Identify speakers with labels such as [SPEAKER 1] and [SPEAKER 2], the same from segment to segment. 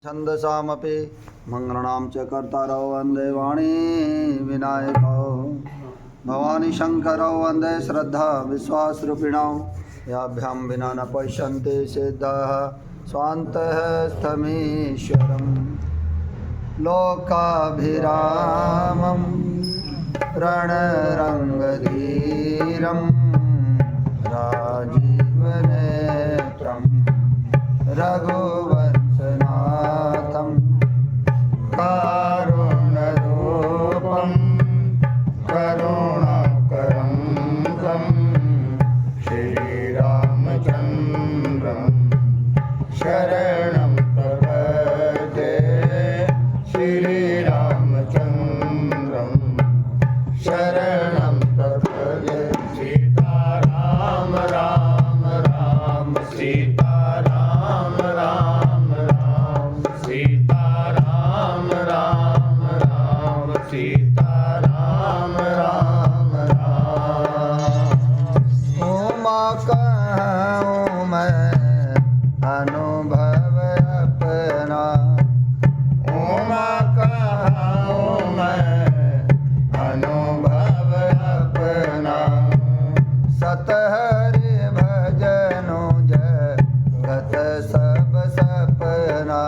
[SPEAKER 1] छन्दसामपि मङ्गलानां च कर्तारौ वन्दे वाणी विनायकौ भवानी शङ्करौ वन्दे श्रद्धा विश्वासरूपिणौ याभ्यां विना न पश्यन्ति सिद्धः स्वान्तः स्थमीश्वरं लोकाभिरामं रणरङ्गधीरं राजीवनेत्रं रघुवंशनाथं कारुण्यरूपं करुणाकरं तं श्रीरामचन्द्रं शरणं प्रपद्ये श्रीरामचन्द्रं शरणं प्रपद्ये सीताराम राम राम सीताराम राम राम सीताराम राम राम सीताराम राम राम। उमा कहूँ मैं अनुभव अपना, उमा कहूँ मैं अनुभव अपना, सतहरि भजनो जगत सब सपना,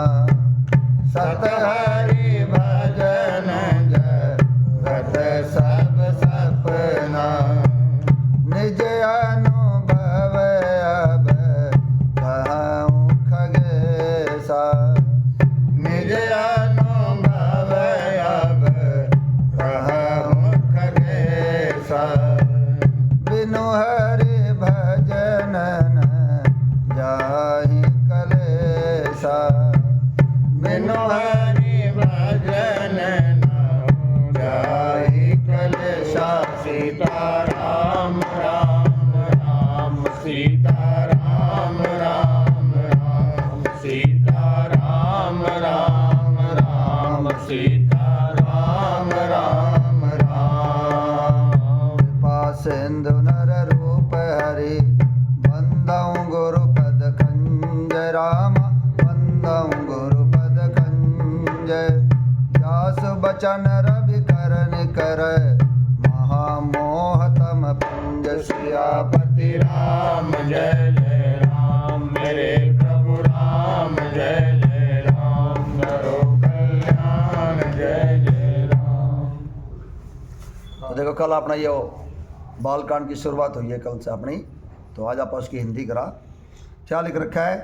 [SPEAKER 1] सतहरि भजन जगत सब सपना, निज अनुभव अब कहूँ खगेसा, निज अनुभव अब कहूँ खगेसा, बिनु हरि भजन न जाहि कलेसा, बिनु हरि भजन न जाहि कलेसा। सीताराम राम राम सीताराम राम राम सीताराम राम राम सीताराम राम राम। कृपा सिंधु नर रूप हरि वंदौ गुरुपद कंज राम, वंदौ गुरुपद कंज, व्यास बचन रवि करन कर महामोहतम पुंज। सियापति राम जय जय राम, मेरे प्रभु राम जय जय राम, करो कल्याण जय जय राम। तो देखो कल अपना ये बालकांड की शुरुआत हुई है कल से अपनी, तो आज आप उसकी हिंदी करा। क्या लिख रखा है?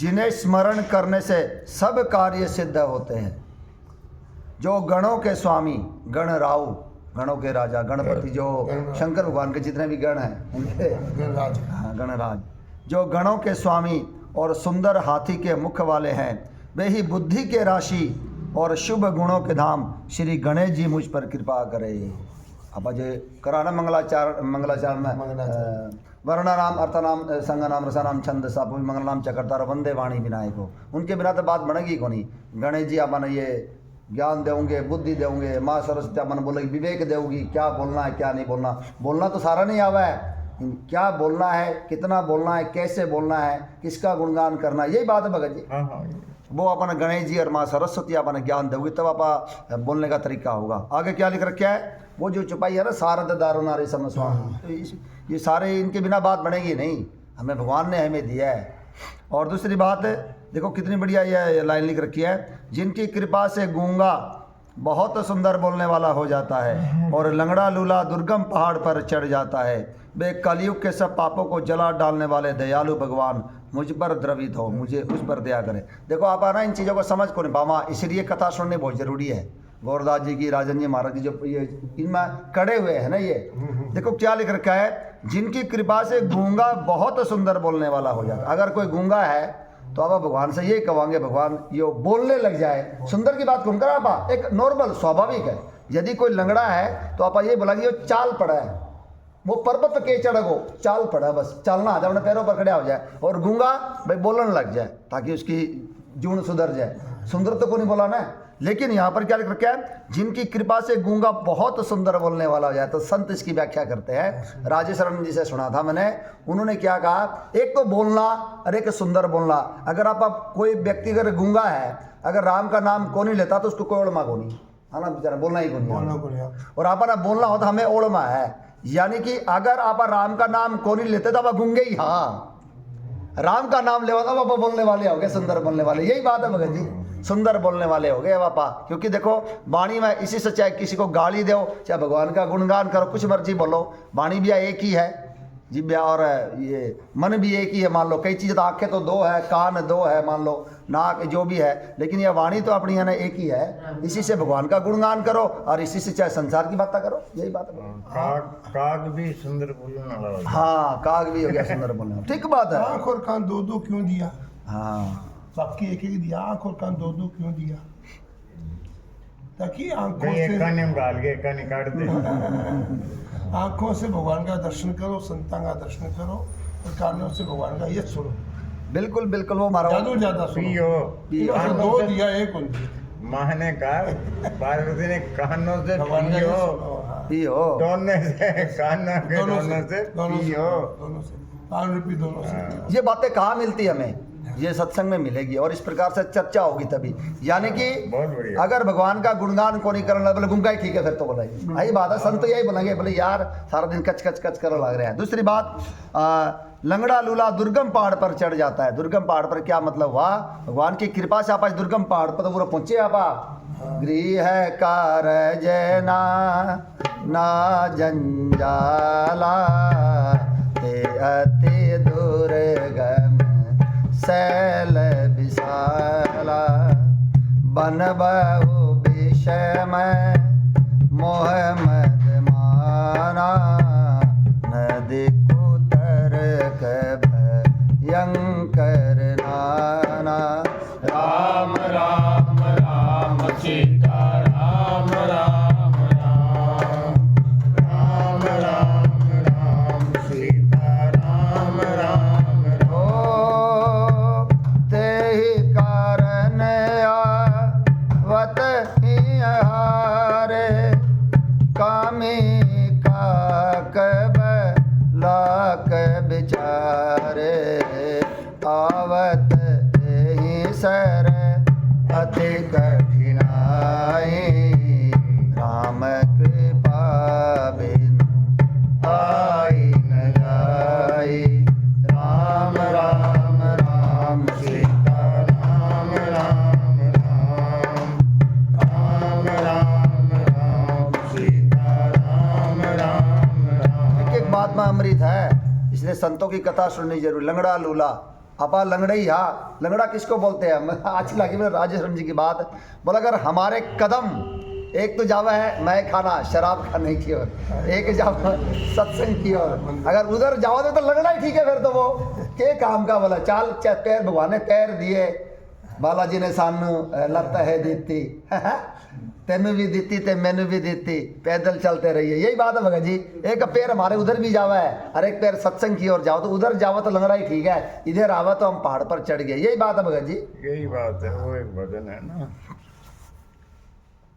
[SPEAKER 1] जिन्हें स्मरण करने से सब कार्य सिद्ध होते हैं, जो गणों के स्वामी गणराव, गणों के राजा गणपति, जो शंकर भगवान के जितने भी गण हैं उनके गणराज, हाँ गणराज, जो गणों के स्वामी और सुंदर हाथी के मुख वाले हैं, वे ही बुद्धि के राशि और शुभ गुणों के धाम श्री गणेश जी मुझ पर कृपा करे। अब अजय कराना मंगलाचार में वर्णानाम अर्थनाम संगनाम रसानाम छंद सापुम मंगलनाम चकरतार वंदे वाणी विनायको। उनके बिना तो बात बनेगी को नहीं। गणेश जी अपन ये ज्ञान देंगे, बुद्धि देंगे, माँ सरस्वती अपन बोलेगी विवेक देगी, क्या बोलना है क्या नहीं बोलना। बोलना तो सारा नहीं आवा है, क्या बोलना है, कितना बोलना है, कैसे बोलना है, किसका गुणगान करना है, यही बात है भगत जी। वो अपन गणेश जी और माँ सरस्वती अपन ज्ञान देगी तब आप बोलने का तरीका होगा। आगे क्या लिख रखा है? वो जो चुपाई है ना, सारद दारो नारी सम स्वामी, तो ये सारे इनके बिना बात बनेगी नहीं, हमें भगवान ने हमें दिया है। और दूसरी बात देखो कितनी बढ़िया ये लाइन लिख रखी है, जिनकी कृपा से गूंगा बहुत सुंदर बोलने वाला हो जाता है और लंगड़ा लूला दुर्गम पहाड़ पर चढ़ जाता है। वे कलयुग के सब पापों को जला डालने वाले दयालु भगवान मुझ पर द्रवित हो, मुझे उस पर दया करे। देखो आप आना इन चीज़ों को समझ को नहीं पावा, इसलिए कथा सुननी बहुत ज़रूरी है। गौरदास जी की, राजन जी महाराज जी जो ये इनमें कड़े हुए हैं ना, ये देखो क्या लिख रखा है, जिनकी कृपा से गूंगा बहुत सुंदर बोलने वाला हो जाता। अगर कोई गूंगा है तो आप भगवान से यही कहेंगे, भगवान ये बोलने लग जाए। सुंदर की बात घूमकर आप एक नॉर्मल स्वाभाविक है। यदि कोई लंगड़ा है तो आप ये बोलेंगे ये चाल पड़ा है, वो पर्वत के चढ़गो चाल पड़ा है, बस चलना आ जाए, अपने पैरों पर खड़ा हो जाए। और गूंगा भाई बोलने लग जाए, ताकि उसकी
[SPEAKER 2] जून सुधर जाए। सुंदर तो को नहीं बोला ना, लेकिन यहाँ पर क्या लिख रखा है, जिनकी कृपा से गूंगा बहुत सुंदर बोलने वाला हो जाए। तो संत इसकी व्याख्या करते हैं, राजेशरण जी से सुना था मैंने, उन्होंने क्या कहा, एक तो बोलना और एक सुंदर बोलना। अगर आप कोई व्यक्ति अगर गूंगा है, अगर राम का नाम को नहीं लेता तो उसको कोई ओड़मा को नहीं है ना, बेचारा बोलना ही को नहीं। और आप ना बोलना हो तो हमें ओड़मा है, यानी कि अगर आप राम का नाम को नहीं लेते तो आप गूंगे ही। हाँ, राम का नाम ले आप बोलने वाले हो गए, सुंदर बोलने वाले। यही बात है भगत जी, सुंदर बोलने वाले हो गए बापा। क्योंकि देखो वाणी में इसी से, चाहे किसी को गाली दो, चाहे भगवान का गुणगान करो, कुछ मर्जी बोलो, वाणी भी एक ही है, जिब्या और ये मन भी एक ही है। मान लो कई चीज़, तो आंखें तो दो है, कान दो है, मान लो नाक जो भी है, लेकिन यह वाणी तो अपनी है ना एक ही है। इसी से भगवान का गुणगान करो और इसी से चाहे संसार की बातें करो, यही बात है।
[SPEAKER 1] काग भी सुंदर बोलने वाला।
[SPEAKER 2] हाँ, काग भी हो गया सुंदर बोलने, ठीक बात है।
[SPEAKER 3] आँख और कान दो दो क्यों दिया?
[SPEAKER 2] हाँ,
[SPEAKER 3] सबकी एक एक दिया, आँख और कान दो दो क्यों दिया? ताकि आंखों
[SPEAKER 1] एक
[SPEAKER 3] से,
[SPEAKER 1] काने में डाल के एक काने काट दे।
[SPEAKER 3] आंखों से भगवान का दर्शन करो, संतान का दर्शन करो, और कानों से भगवान का ये सुनो।
[SPEAKER 2] बिल्कुल बिल्कुल, वो मारा
[SPEAKER 3] ज्यादा सुनो।
[SPEAKER 1] पियो
[SPEAKER 3] दो दिया, एक उन दिया।
[SPEAKER 1] माँ ने कहा, पार्वती ने कानों से
[SPEAKER 3] भगवान का ये
[SPEAKER 1] पियो,
[SPEAKER 3] सुनो, हाँ।
[SPEAKER 2] पियो,
[SPEAKER 1] दोनों से, कानों के दोनों से पियो।
[SPEAKER 3] दोनों से, कान रूपी दोनों से।
[SPEAKER 2] ये बातें कहाँ मिलती हमें? ये सत्संग में मिलेगी और इस प्रकार से चर्चा होगी तभी। यानी कि
[SPEAKER 1] बहुत बढ़िया।
[SPEAKER 2] अगर भगवान का गुणगान को नहीं करना, बोले गुंगा ही ठीक है, फिर तो बोला यही बात है। संत यही बोलेंगे, बोले यार सारा दिन कच कच कच करो लग रहे हैं। दूसरी बात, लंगड़ा लूला दुर्गम पहाड़ पर चढ़ जाता है। दुर्गम पहाड़ पर क्या मतलब हुआ? भगवान की कृपा से आप आज दुर्गम पहाड़ पर तो पूरा पहुंचे आप। गृह कारज ना जंजाला ते अति दुर्गम शैल विशाला, बन बहु विषम मोह मद माना, नदी कुतर भयंकर नाना।
[SPEAKER 1] राम राम राम सीता राम राम राम, राम राम राम सीता राम राम राम।
[SPEAKER 2] ओ तेहि कारण आवत ही हारे, कामी काक लाक बिचारे, आवत ही सर अति कठिनाई, राम कृपा बिन आई न जाई। राम राम राम सीता
[SPEAKER 1] राम राम राम, राम राम राम सीता राम राम राम।
[SPEAKER 2] एक बात में अमृत है, इसलिए संतों की कथा सुननी जरूर। लंगड़ा लूला, अपा लंगड़े ही, हाँ लंगड़ा किसको बोलते हैं? आज लगी मेरे राजेश्वर जी की बात, बोला अगर हमारे कदम एक तो जावा है मैं खाना शराब खाने की ओर, एक जावा सत्संग की ओर, अगर उधर जाओ तो लंगड़ा ही ठीक है। फिर तो वो के काम का बोला, चाल पैर भगवान ने पैर दिए, बालाजी ने सानू लत है दीती, तेनू भी दीती ते मैनू भी दीती, पैदल चलते रहिए। यही बात है भगत जी, एक पैर हमारे उधर भी जावा है और एक पैर सत्संग की ओर जाओ, तो उधर जाओ तो लंगड़ा ही ठीक है, इधर आवा तो हम पहाड़ पर चढ़ गए। यही बात है भगत जी।
[SPEAKER 1] यही बात है, वो एक भजन है ना,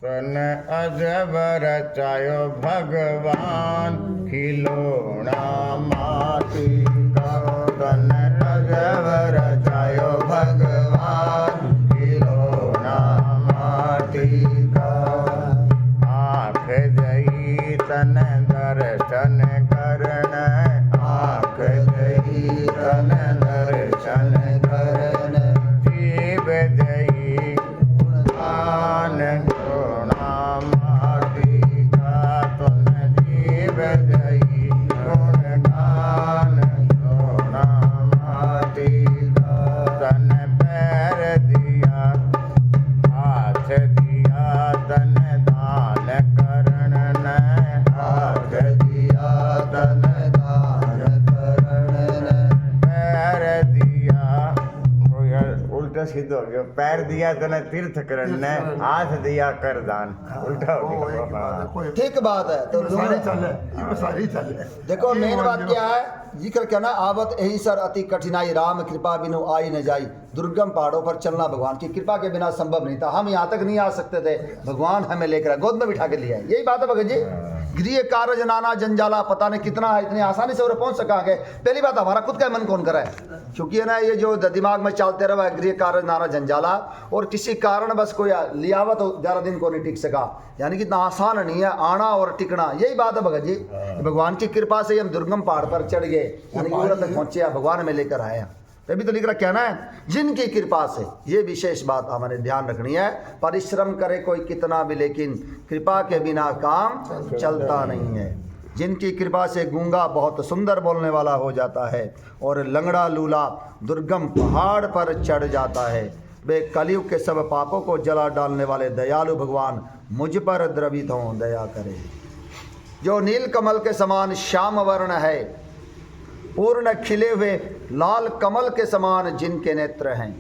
[SPEAKER 1] तन अजब रचायो भगवान, खिलौना माटी का। तन अजब रचायो भगवान, खिलौना माटी का। आँख जई तन दर्शन करन, आँख जई तन दर्शन करन। जीव जई गुणगान गुणा माटी का। तुम जीव जई गुणगान गुणा दिया तने तीर्थ करने, हाथ दिया कर दान। उल्टा हो
[SPEAKER 3] वो
[SPEAKER 1] गया
[SPEAKER 3] एक बात है,
[SPEAKER 1] बाबा।
[SPEAKER 3] कोई
[SPEAKER 2] ठीक बात है। तो
[SPEAKER 3] सारी
[SPEAKER 2] लुंगड़े
[SPEAKER 3] चले, ये सारी चले।
[SPEAKER 2] देखो मेन बात क्या है, जिक्र कहना आवत यही सर अति कठिनाई, राम कृपा बिनु आई न जाई। दुर्गम पहाड़ों पर चलना भगवान की कृपा के बिना संभव नहीं था। हम यहाँ तक नहीं आ सकते थे, भगवान हमें लेकर आए, गोद में बिठा के लिया। यही बात है भगत जी। गृह कारज नाना जंजाला, पता नहीं कितना है, इतनी आसानी से और पहुंच सका है। पहली बात हमारा खुद का मन कौन करे, क्योंकि है ना ये जो दिमाग में चलते रहा गृह कार्य नाना जंजाला, और किसी कारण बस कोई लियावत 11 दिन को नहीं टिक सका। यानी कि इतना आसान नहीं है आना और टिकना। यही बात है भगत जी, भगवान की कृपा से हम दुर्गम पहाड़ पर चढ़ गए, यानी कि पूरा तक पहुंचे, भगवान में लेकर आया। तभी तो लिख रहा कहना है जिनकी कृपा से, ये विशेष बात हमारे ध्यान रखनी है। परिश्रम करे कोई कितना भी, लेकिन कृपा के बिना काम चलता नहीं है। जिनकी कृपा से गूंगा बहुत सुंदर बोलने वाला हो जाता है, और लंगड़ा लूला दुर्गम पहाड़ पर चढ़ जाता है। वे कलयुग के सब पापों को जला डालने वाले दयालु भगवान मुझ पर द्रवित हों, दया करे। जो नील कमल के समान श्याम वर्ण है, पूर्ण खिले हुए लाल कमल के समान जिनके नेत्र हैं,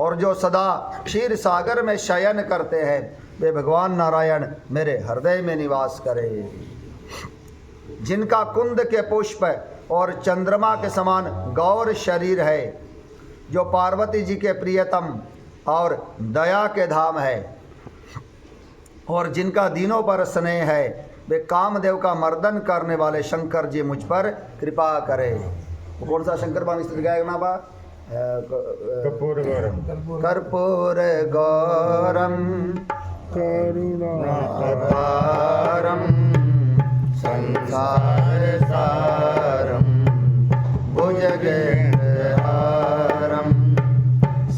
[SPEAKER 2] और जो सदा क्षीर सागर में शयन करते हैं, वे भगवान नारायण मेरे हृदय में निवास करे। जिनका कुंद के पुष्प और चंद्रमा के समान गौर शरीर है, जो पार्वती जी के प्रियतम और दया के धाम है, और जिनका दीनों पर स्नेह है, वे कामदेव का मर्दन करने वाले शंकर जी मुझ पर कृपा करे। वो कौन सा शंकर बानी स्थित गायक ना बा?
[SPEAKER 1] कपूर गौरम
[SPEAKER 2] कर्पूर गौरम करुणाकरम संसार सारम भुजगेन्द्रहारम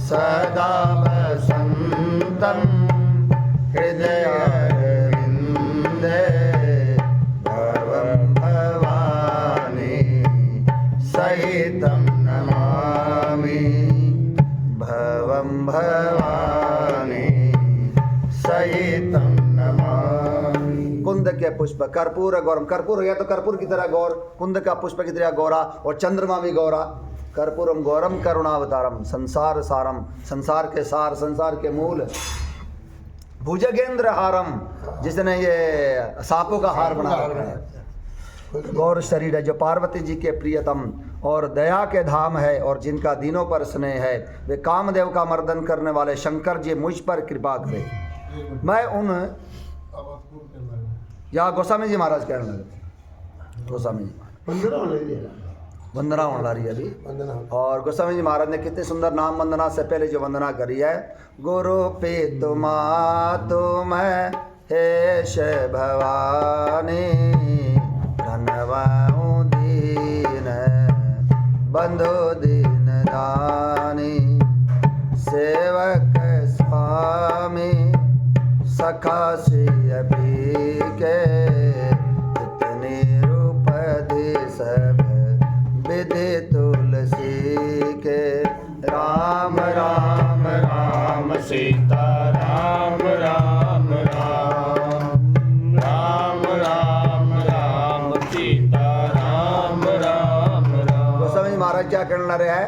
[SPEAKER 2] सदा वसंतम हृदयारविंदे भवं भवानी सहितं नमामि। भवं भवानी सहितं नमामि। कुंद के पुष्प कर्पूर गौरम, कर्पूर हो गया तो कर्पूर की तरह गौर, कुंद का पुष्प की तरह गौरा, और चंद्रमा भी गौरा। कर्पूरम गौरम करुणावतारम संसार सारम, संसार के सार, संसार के मूल। भुजगेंद्र हारम, जिसने ये सांपों का हार बना रखा है। गौर शरीर है, जो पार्वती जी के प्रियतम और दया के धाम है, और जिनका दीनों पर स्नेह है, वे कामदेव का मर्दन करने वाले शंकर जी मुझ पर कृपा करे। मैं उन या गोस्वामी जी महाराज कहने लगे, गोस्वामी जी वंदना होने रही है अभी। और गोस्वामी जी महाराज ने कितने सुंदर नाम वंदना से पहले जो वंदना करी है, गुरु पितुमा तुम हेश भवानी, धनवाऊ दीन बंधु दीन दानी, सेवक स्वामी सखा सिय पी के, इतनी रूप दी सब विधि तुलसी के। राम राम राम
[SPEAKER 1] सीता राम राम राम राम राम राम सीता राम राम राम।
[SPEAKER 2] गोस्वामी महाराज क्या करना रहे है,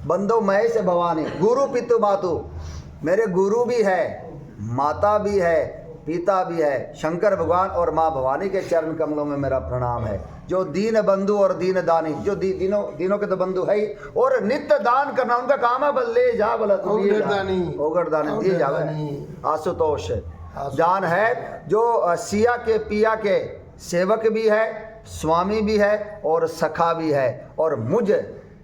[SPEAKER 2] बंदो मय से भवानी, गुरु पितु मातु, मेरे गुरु भी है, माता भी है, पिता भी है, शंकर भगवान और माँ भवानी के चरण कमलों में मेरा प्रणाम है। जो दीन बंधु और दीन दानी, जो दीनों के तो बंधु है ही, और नित्य दान करना उनका काम है। बल ले जा, बोला तू दिए जा, ओगरदानी दिए जावे। आशुतोष जान है, जो सिया के पिया के सेवक भी है, स्वामी भी है, और सखा भी है, और मुझ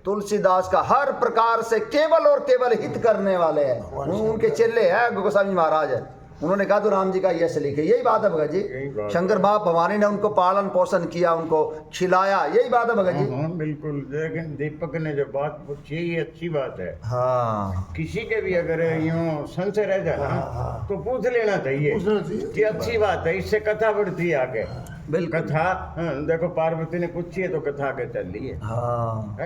[SPEAKER 2] तुलसीदास का हर प्रकार से केवल और केवल हित करने वाले हैं। उनके चेले हैं गोस्वामी महाराज है, उन्होंने कहा तो राम जी का यश लिखे। यही बात है भगत जी, शंकर बाप भवानी ने उनको पालन पोषण किया, उनको खिलाया। यही बात है भगत जी।
[SPEAKER 1] हाँ बिल्कुल। लेकिन दीपक ने जो बात पूछी ये अच्छी बात है।
[SPEAKER 2] हाँ,
[SPEAKER 1] किसी के भी अगर यूं संशय रह जाए ना तो पूछ लेना चाहिए कि अच्छी बात है, इससे कथा बढ़ती है आगे।
[SPEAKER 2] बिल्कुल।
[SPEAKER 1] कथा देखो पार्वती ने पूछी है तो कथा आगे चल रही है।
[SPEAKER 2] हाँ,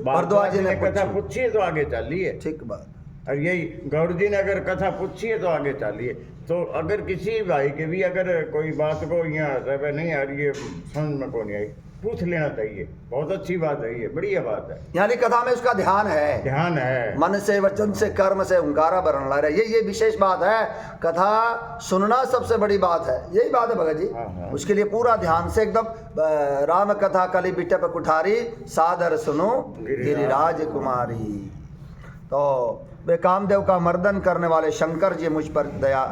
[SPEAKER 1] भारद्वाज ने कथा पूछी है तो आगे चल रही है।
[SPEAKER 2] ठीक बात।
[SPEAKER 1] और यही गौर जी ने अगर कथा पूछी है तो आगे चल रही है। तो अगर किसी भाई के भी अगर कोई बात को यहाँ नहीं आ रही है, समझ में कौन आई पूछ लेना चाहिए। बहुत अच्छी बात है, ये बढ़िया बात है।
[SPEAKER 2] यानी कथा में उसका ध्यान है,
[SPEAKER 1] ध्यान है।
[SPEAKER 2] मन से, वचन से, कर्म से हुंकारा भरण ला रहे, ये विशेष बात है। कथा सुनना सबसे बड़ी बात है, यही बात है भगत जी।
[SPEAKER 1] हाँ।
[SPEAKER 2] उसके लिए पूरा ध्यान से एकदम राम कथा कली बिटप कुठारी सादर सुनो गिरिराज कुमारी। तो वे कामदेव का मर्दन करने वाले शंकर जी मुझ पर दया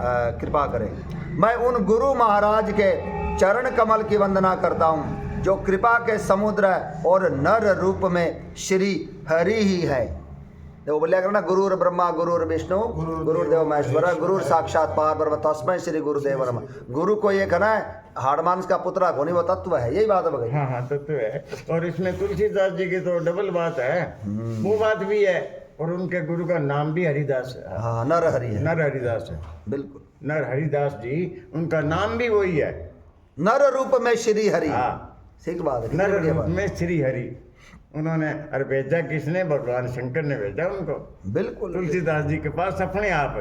[SPEAKER 2] कृपा करें। मैं उन गुरु महाराज के चरण कमल की वंदना करता हूँ जो कृपा के समुद्र और नर रूप में श्री हरि ही है। देखो बोलिया करना, गुरुर ब्रह्मा गुरुर विष्णु गुरुदेव महेश्वर गुरुर साक्षात पार ब्रह्म तस्मै श्री गुरुदेव नमः। गुरु को ये कहना है हाड़ मांस का पुतरा कोनी, वो तत्व है, यही बात है भगत।
[SPEAKER 1] हाँ तत्व है। और इसमें तुलसीदास जी की तो डबल बात है, वो बात भी है। और उनके गुरु का नाम भी हरिदास है।
[SPEAKER 2] हाँ, नर हरि है,
[SPEAKER 1] नर हरिदास है,
[SPEAKER 2] बिल्कुल।
[SPEAKER 1] नर हरिदास जी, उनका नाम भी वही है,
[SPEAKER 2] नर रूप में श्री हरि।
[SPEAKER 1] हाँ।
[SPEAKER 2] ठीक बात है,
[SPEAKER 1] नर
[SPEAKER 2] बढ़िया
[SPEAKER 1] रूप
[SPEAKER 2] बात।
[SPEAKER 1] में श्री हरि। उन्होंने अरे भेजा किसने? भगवान शंकर ने भेजा उनको
[SPEAKER 2] बिल्कुल
[SPEAKER 1] तुलसीदास जी के पास अपने आप।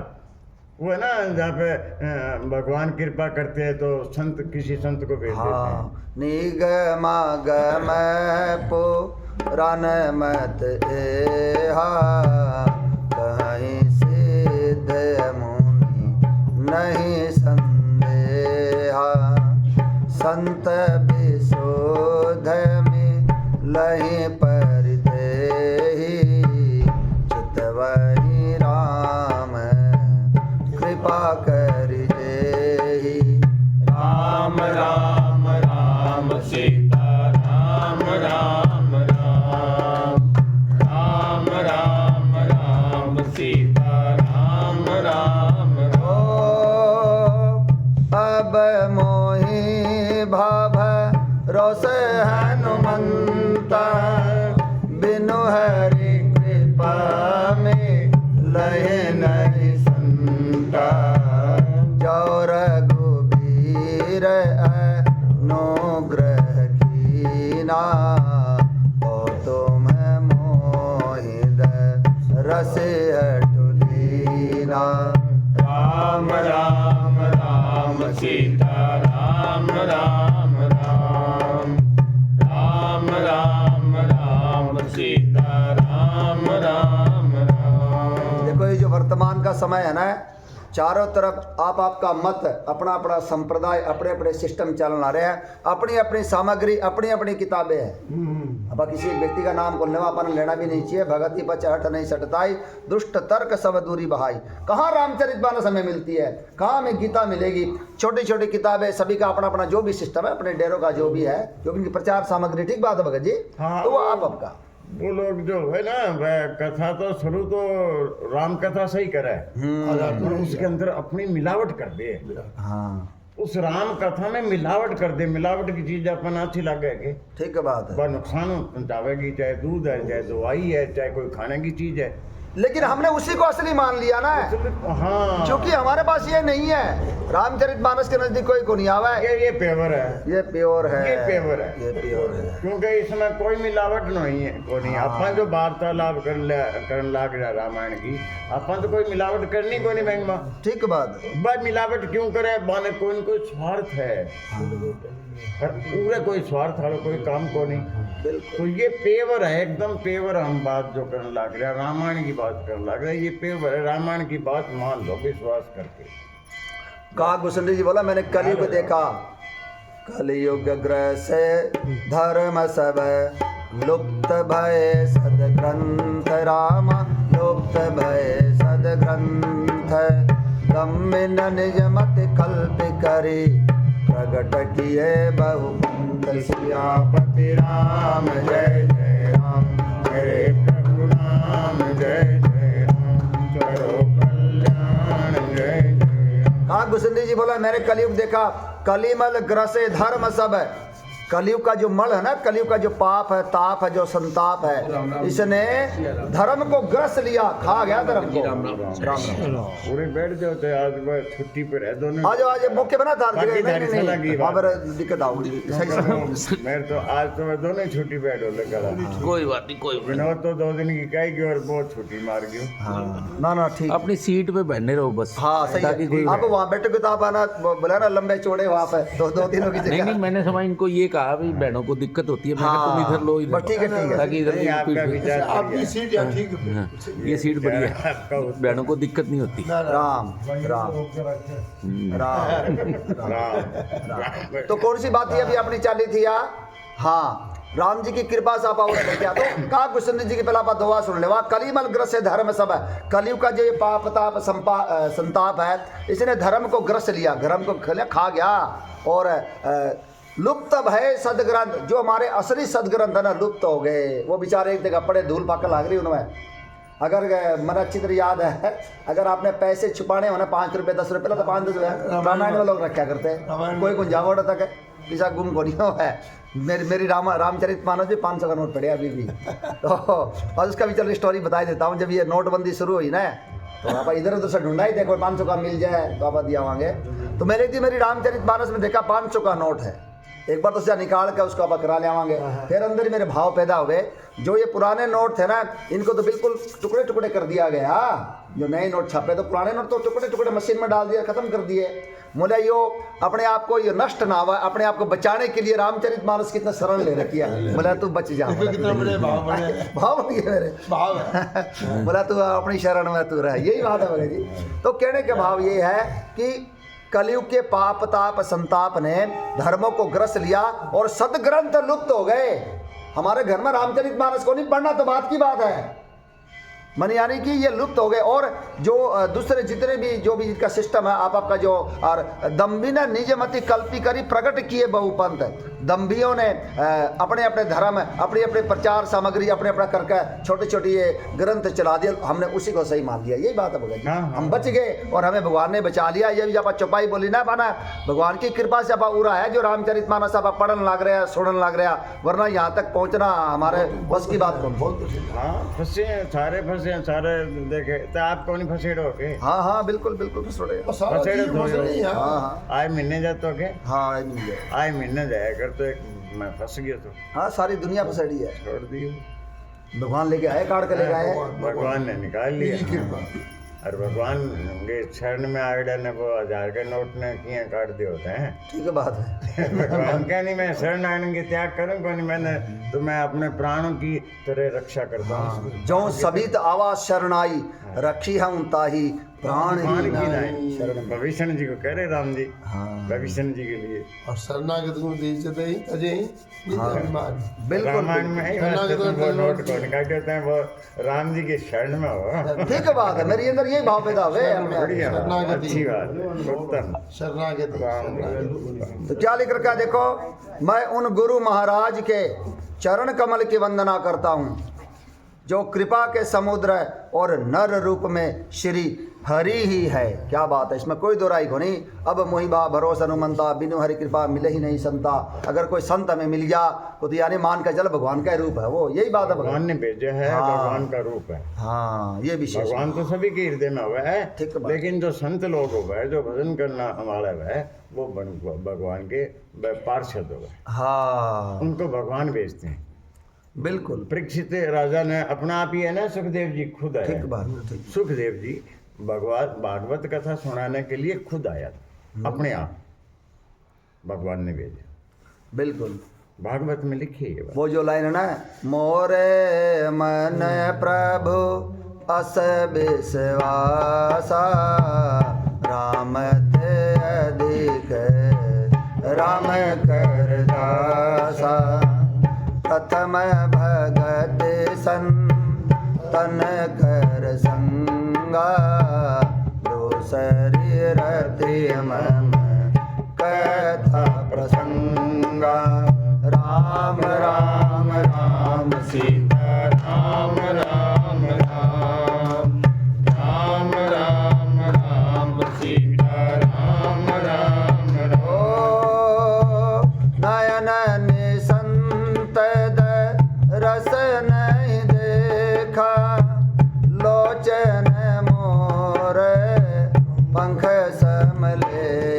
[SPEAKER 1] वो है ना जहाँ पे भगवान कृपा करते हैं तो संत, किसी संत को भेज देते हैं।
[SPEAKER 2] हाँ, निगम गम पुराण मत एहा कहीं सिद्ध मुनि नहीं संदेहा। संत विशोध में लहि परिदेहि चितवहि राम कृपा कर देहि।
[SPEAKER 1] राम राम राम सीता राम राम राम राम राम राम सीता राम राम
[SPEAKER 2] ओ अब मोहि भव रोष हनुमंता बिनु हरि कृपा में लहे नहीं संता। जो रघुबीर अनुग्रह कीना तो तुम मोहि रस हटु दीना।
[SPEAKER 1] राम राम राम सीता राम राम राम राम राम राम सीता राम राम राम।
[SPEAKER 2] देखो ये जो वर्तमान का समय है ना, चारों तरफ आप आपका मत, अपना अपना संप्रदाय, अपने अपने सिस्टम चल रहे हैं, अपनी अपनी सामग्री, अपनी अपनी किताबें हैं। अब किसी व्यक्ति का नाम को लेवा अपन लेना भी नहीं चाहिए। भगति पच हट नहीं सटताई, दुष्ट तर्क सब दूरी बहाई। कहाँ रामचरितमानस हमें मिलती है, कहाँ हमें गीता मिलेगी? छोटी छोटी किताबें, सभी का अपना अपना जो भी सिस्टम है, अपने डेरों का जो भी है, जो भी प्रचार सामग्री। ठीक बात है भगत जी।
[SPEAKER 1] हाँ,
[SPEAKER 2] तो वो आप आपका
[SPEAKER 1] वो लोग जो है ना, वह कथा तो शुरू तो राम कथा से ही करे, और उसके अंदर अपनी मिलावट कर दे।
[SPEAKER 2] हाँ
[SPEAKER 1] उस राम कथा में मिलावट कर दे। मिलावट की चीज अपन अच्छी लगे के
[SPEAKER 2] ठीक बात है।
[SPEAKER 1] वह नुकसान पहुंचावेगी, चाहे दूध है, चाहे दवाई है, चाहे कोई खाने की चीज है।
[SPEAKER 2] लेकिन हमने उसी को असली मान लिया ना,
[SPEAKER 1] हाँ,
[SPEAKER 2] क्योंकि हमारे पास ये नहीं है। रामचरितमानस के नजदीक कोई को नहीं आवा है।
[SPEAKER 1] ये पेवर है,
[SPEAKER 2] ये प्योर है,
[SPEAKER 1] ये पेवर है,
[SPEAKER 2] ये प्योर है।
[SPEAKER 1] क्योंकि इसमें कोई मिलावट नहीं है। को नहीं अपन जो वार्तालाप करने लाग रहा रामायण की, अपन तो कोई मिलावट करनी को नहीं बैंक में।
[SPEAKER 2] ठीक बात है।
[SPEAKER 1] बस मिलावट क्यों करे? बाने कोई न कोई स्वार्थ है, पर पूरे कोई स्वार्थ वाला कोई काम को नहीं। तो ये पेवर है, एकदम पेवर। हम बात जो करने लग रहे हैं, रामायण की बात करने लग रहे हैं, ये पेवर है। रामायण की बात मान लो विश्वास करके।
[SPEAKER 2] कहा गुसंडी जी बोला, मैंने कलयुग देखा, कलयुग ग्रह से धर्म सब लुप्त भय सदग्रंथ। रामा लुप्त भय सदग्रंथ। गम्य निज मत कल्प करी प्रगट किए बहुपंथ।
[SPEAKER 1] सियापति राम जय जय राम, मेरे प्रभु राम जय जय राम, करो कल्याण जय जय राम।
[SPEAKER 2] हाँ गुसंडी जी बोला, मैंने कलयुग देखा, कलिमल ग्रसे धर्म सब है। कलयुग का जो मल है ना, कलयुग का जो पाप है, ताप है, जो संताप है, इसने धर्म को ग्रस लिया, खा गया धर्म को।
[SPEAKER 1] पूरे बैठ जाओ तो आज बस छुट्टी पे रह दो ना।
[SPEAKER 2] आज आज मुख्य बना था
[SPEAKER 1] बाकी धारी से लगी बात।
[SPEAKER 2] दिक्कत आओगी सही समय।
[SPEAKER 1] मैं तो आज तो मैं दोनों छुट्टी बैठो लगा।
[SPEAKER 4] कोई बात नहीं, कोई बात
[SPEAKER 1] विनोद तो 2 दिन की कहेगी और बहुत छुट्टी मार गई।
[SPEAKER 2] हाँ ना ना ठीक।
[SPEAKER 4] अपनी सीट पे बैठने रहो बस।
[SPEAKER 2] हाँ सही
[SPEAKER 4] ताकि
[SPEAKER 2] है।
[SPEAKER 4] कोई
[SPEAKER 2] आप वहाँ बैठो, किताब आना बोला ना लंबे चौड़े वहाँ पे, 2 दिनों की
[SPEAKER 4] नहीं
[SPEAKER 2] जगह।
[SPEAKER 4] मैंने समझा इनको ये कहा भी बहनों को दिक्कत होती है, मैं कहा तुम इधर लो,
[SPEAKER 2] बस ठीक है, ठीक है।
[SPEAKER 4] ताकि इधर
[SPEAKER 1] नहीं, आपका
[SPEAKER 4] की
[SPEAKER 1] विचार
[SPEAKER 3] आपकी सीट या ठीक है।
[SPEAKER 4] हाँ, ये सीट बढ़िया है, बहनों को दिक्कत नहीं होती।
[SPEAKER 3] ना, ना।
[SPEAKER 2] राम राम राम
[SPEAKER 1] राम
[SPEAKER 2] तो कौन सी बात थी अभी अपनी चाली थी या? हाँ, राम जी की कृपा से आप और क्या तो कहा कृष्ण जी की पहला बात दुआ सुन ले, वहाँ कलिमल ग्रस से धर्म सब है। कलयुग का जो ये पाप ताप संताप है, इसने धर्म को ग्रस लिया, धर्म को खा गया। और लुप्त है सदग्रंथ, जो हमारे असली सदग्रंथ है ना, लुप्त हो गए। वो बेचारे एक जगह पड़े, धूल पाकर लाग रही उनमें। अगर मन अच्छी तरह याद है, अगर आपने पैसे छुपाने हो ना 5 रुपये 10 रुपये, तो 5-10 रामायण में लोग रखा करते हैं, कोई गुंजावट तक है पिसा गुम को नहीं हो है। मेरी रामचरितमानस भी 500 का नोट पड़े अभी भी। तो और उसका भी चलो स्टोरी बता देता हूँ। जब ये नोटबंदी शुरू हुई ना, तो आप इधर उधर से ढूंढा ही थे, कोई 500 का मिल जाए तो आप दिया होंगे। तो मैंने थी मेरी रामचरितमानस में देखा 500 का नोट है। एक बार तो उससे निकाल के उसको आप करा ले आवांगे। फिर अंदर ही मेरे भाव पैदा हुए, जो ये पुराने नोट थे ना, इनको तो बिल्कुल टुकड़े टुकड़े कर दिया गया। जो नए नोट छापे, तो पुराने नोट तो टुकड़े टुकड़े मशीन में डाल दिया, खत्म कर दिए। बोले यो अपने आप को ये नष्ट ना हुआ, अपने आप को बचाने के लिए रामचरितमानस कितना शरण ले रखी है। बोला तू बच जा,
[SPEAKER 3] कितने बड़े भाव बने,
[SPEAKER 2] भाव बन गए मेरे
[SPEAKER 3] भाव है।
[SPEAKER 2] बोला तू अपनी शरण में तू रह, यही बात है भगत जी। तो कहने का भाव ये है कि कलयुग के पाप ताप संताप ने धर्मों को ग्रस लिया और सदग्रंथ लुप्त हो गए। हमारे घर में रामचरितमानस को नहीं पढ़ना तो बात की बात है, मन यानी कि ये लुप्त हो गए। और जो दूसरे जितने भी जो भी इसका सिस्टम है, आपका जो और दम्भी ने निजमति कल्पी करी प्रकट किए बहुपंथ। दम्भियों ने अपने अपने धर्म, अपनी अपने प्रचार सामग्री अपने अपना करके छोटे छोटे ये ग्रंथ चला दिए, हमने उसी को सही मान लिया। यही बात है भगत जी, हम बच गए और हमें भगवान ने बचा लिया। ये भी आप चौपाई बोली ना पाना, भगवान की कृपा से आप उरा है जो रामचरितमानस आप पढ़न लग रहे हैं, सुनन लग रहा, वरना यहाँ तक पहुँचना हमारे बस की बात कौन बोल।
[SPEAKER 1] हाँ फंसे हैं, सारे देखे तो आप कौन फसेड़ो के?
[SPEAKER 2] हाँ हाँ बिल्कुल बिल्कुल फसेड़े।
[SPEAKER 3] और सारा
[SPEAKER 1] फसेड़े
[SPEAKER 3] चीज
[SPEAKER 1] तो
[SPEAKER 3] फसड़ी है।
[SPEAKER 2] हाँ हाँ
[SPEAKER 1] आए महीने जातो के?
[SPEAKER 2] हाँ मिल गया।
[SPEAKER 1] आए महीने जाया कर तो एक मैं फंस गया तो
[SPEAKER 2] हाँ सारी दुनिया फसेड़ी है,
[SPEAKER 1] छोड़ दियो।
[SPEAKER 2] भगवान लेके आए, काट के लेके आए।
[SPEAKER 1] भगवान ने निकाल लिया।
[SPEAKER 3] कृपा।
[SPEAKER 1] और भगवान के शरण में आवेडा ने वो 1000 के नोट ने किए काट दिए होते हैं।
[SPEAKER 2] ठीक है बात है।
[SPEAKER 1] भगवान क्या नहीं, मैं शरण आने के त्याग करूं को नहीं, मैंने तो मैं अपने प्राणों की तरह रक्षा करता हूँ।
[SPEAKER 2] जो सबित आवाज शरणाई रखी हम ताही प्राण
[SPEAKER 1] प्राण
[SPEAKER 2] ही
[SPEAKER 1] की
[SPEAKER 2] नाई।
[SPEAKER 1] नहीं, भविष्य जी को कह रहे राम जी,
[SPEAKER 2] हाँ
[SPEAKER 1] भविष्य जी के लिए
[SPEAKER 3] और शरणागत को दी इज्जत ही अजय ही अभिमान।
[SPEAKER 2] बिल्कुल
[SPEAKER 1] रामायण में ही वास्ते तुम वो नोट को निकाल देते हैं, वो राम जी के शरण में हो।
[SPEAKER 2] ठीक है बात है, मेरी अंदर यही भाव पैदा हुए।
[SPEAKER 1] बढ़िया,
[SPEAKER 3] शरणागति।
[SPEAKER 1] अच्छी बात, उत्तम।
[SPEAKER 3] शरणागत
[SPEAKER 2] तो क्या लिख रखा है देखो, मैं उन गुरु महाराज के चरण कमल की वंदना करता हूँ जो कृपा के समुद्र और नर रूप में श्री हरि ही है। क्या बात है, इसमें कोई दो राय को नहीं। अब मोहिबा भरोसा अनुमंता, बिनु हरि कृपा मिले ही नहीं संता। अगर कोई संत हमें मिल गया तो यानी मान का चल भगवान का रूप है वो, यही बात है।
[SPEAKER 1] भगवान ने भेजा है,
[SPEAKER 2] हाँ।
[SPEAKER 1] भगवान का रूप है।
[SPEAKER 2] हाँ ये विशेष
[SPEAKER 1] भगवान तो सभी के हृदय में हुआ है,
[SPEAKER 2] ठीक है बात।
[SPEAKER 1] लेकिन जो संत लोग हो गए, जो भजन करना हमारा है, वो भगवान के पार्षद हो गए,
[SPEAKER 2] हाँ
[SPEAKER 1] उनको भगवान भेजते हैं।
[SPEAKER 2] बिल्कुल
[SPEAKER 1] परीक्षित राजा ने अपना आप ही है ना, सुखदेव जी खुद आए।
[SPEAKER 2] ठीक बात ठीक।
[SPEAKER 1] सुखदेव जी भगवान भागवत कथा सुनाने के लिए खुद आया था, अपने आप भगवान ने भेजा।
[SPEAKER 2] बिल्कुल
[SPEAKER 1] भागवत में लिखी है ये बात।
[SPEAKER 2] वो जो लाइन है ना, मोरे मन प्रभु अस विश्वासा राम ते अधिक राम कर दासा। प्रथम भगत संतन कर संगा दूसरी रति मम कथा प्रसंगा। राम राम राम सीता राम राम राम राम राम राम सीता राम राम राम। ओ नयन निसंत रस नहीं देखा लोचन मोर पंख समले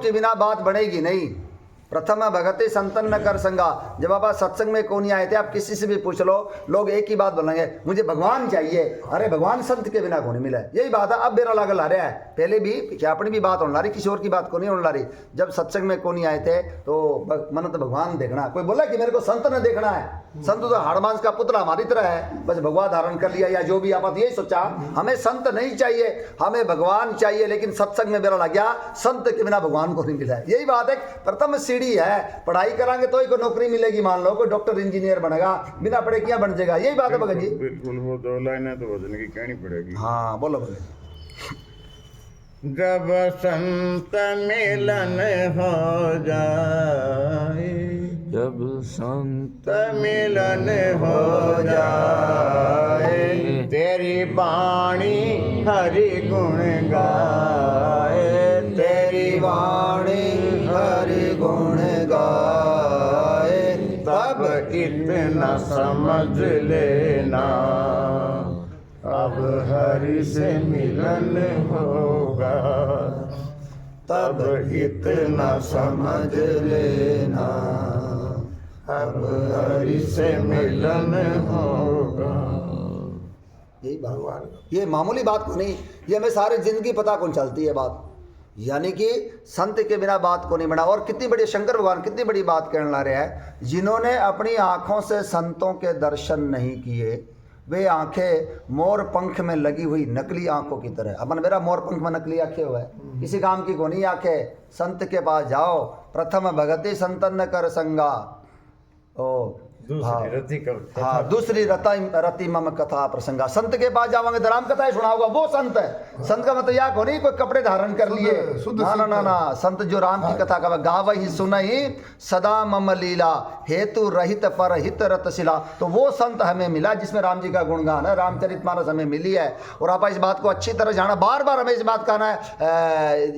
[SPEAKER 2] के बिना बात बढ़ेगी नहीं। प्रथम भगते संतन न कर संगा। जब आप सत्संग में कौन आए थे, आप किसी से भी पूछ लो, लोग एक ही बात बोलेंगे, मुझे भगवान चाहिए। अरे भगवान संत के बिना कौन मिला, यही बात है। अब बेरा लागल आ रहा है, पहले भी क्या अपनी भी बात होने ला रही, किसी और की बात को नहीं होने ला रही। जब सत्संग में कौन आए थे तो मन तो भगवान देखना, कोई बोला कि मेरे को संत ने देखना है। संत तो हाड़ मांस का पुतला हमारी तरह है, बस भगवान धारण कर लिया या जो भी आप यही सोचा। हमें संत नहीं चाहिए, हमें भगवान चाहिए। लेकिन सत्संग में बेरा लग गया, संत के बिना भगवान को नहीं मिला है। यही बात है, प्रथम सीढ़ी है। पढ़ाई करांगे तो ही कोई नौकरी मिलेगी, मान लो कोई डॉक्टर इंजीनियर बनेगा, बिना पढ़े क्या बन जाएगा। यही बात है भगत जी।
[SPEAKER 1] बिल्कुल, वो 2 लाइनें तो भजन की कहनी पड़ेगी।
[SPEAKER 2] हाँ बोलो भगत।
[SPEAKER 1] जब संत मिलन हो जाए,
[SPEAKER 4] जब संत
[SPEAKER 1] मिलन हो जाए, तेरी बाणी हरि गुण गाए, तेरी बाणी हरि गुण गाए, तब इतना समझ लेना अब हरि से मिलन होगा, तब इतना समझ लेना अब हरि से मिलन होगा।
[SPEAKER 2] यही बात, ये मामूली बात को नहीं, ये हमें सारी जिंदगी पता कौन चलती है बात। यानी कि संत के बिना बात को नहीं बना। और कितनी बड़ी शंकर भगवान कितनी बड़ी बात कहने ला रहे हैं, जिन्होंने अपनी आंखों से संतों के दर्शन नहीं किए, वे आंखें मोर पंख में लगी हुई नकली आंखों की तरह। अपन मेरा मोर पंख में नकली आंखें हुआ है, किसी काम की कोनी आंखें। संत के पास जाओ, प्रथम भगति संतन न कर संगा। ओ दूसरी रति मम कथा प्रसंगा। संत के पास जाओगे तो राम कथा ही सुनाऊंगा, वो संत है। संत का मतलब यह कोई कपड़े धारण कर लिए, ना ना ना। संत जो राम की कथा का गाव ही सुनहि सदा मम लीला, हेतु रहित पर हित रतशिला। तो वो संत हमें मिला जिसमें राम जी का गुणगान है, रामचरितमानस हमें मिली है। और आप इस बात को अच्छी तरह जाना, बार बार हमें इस बात का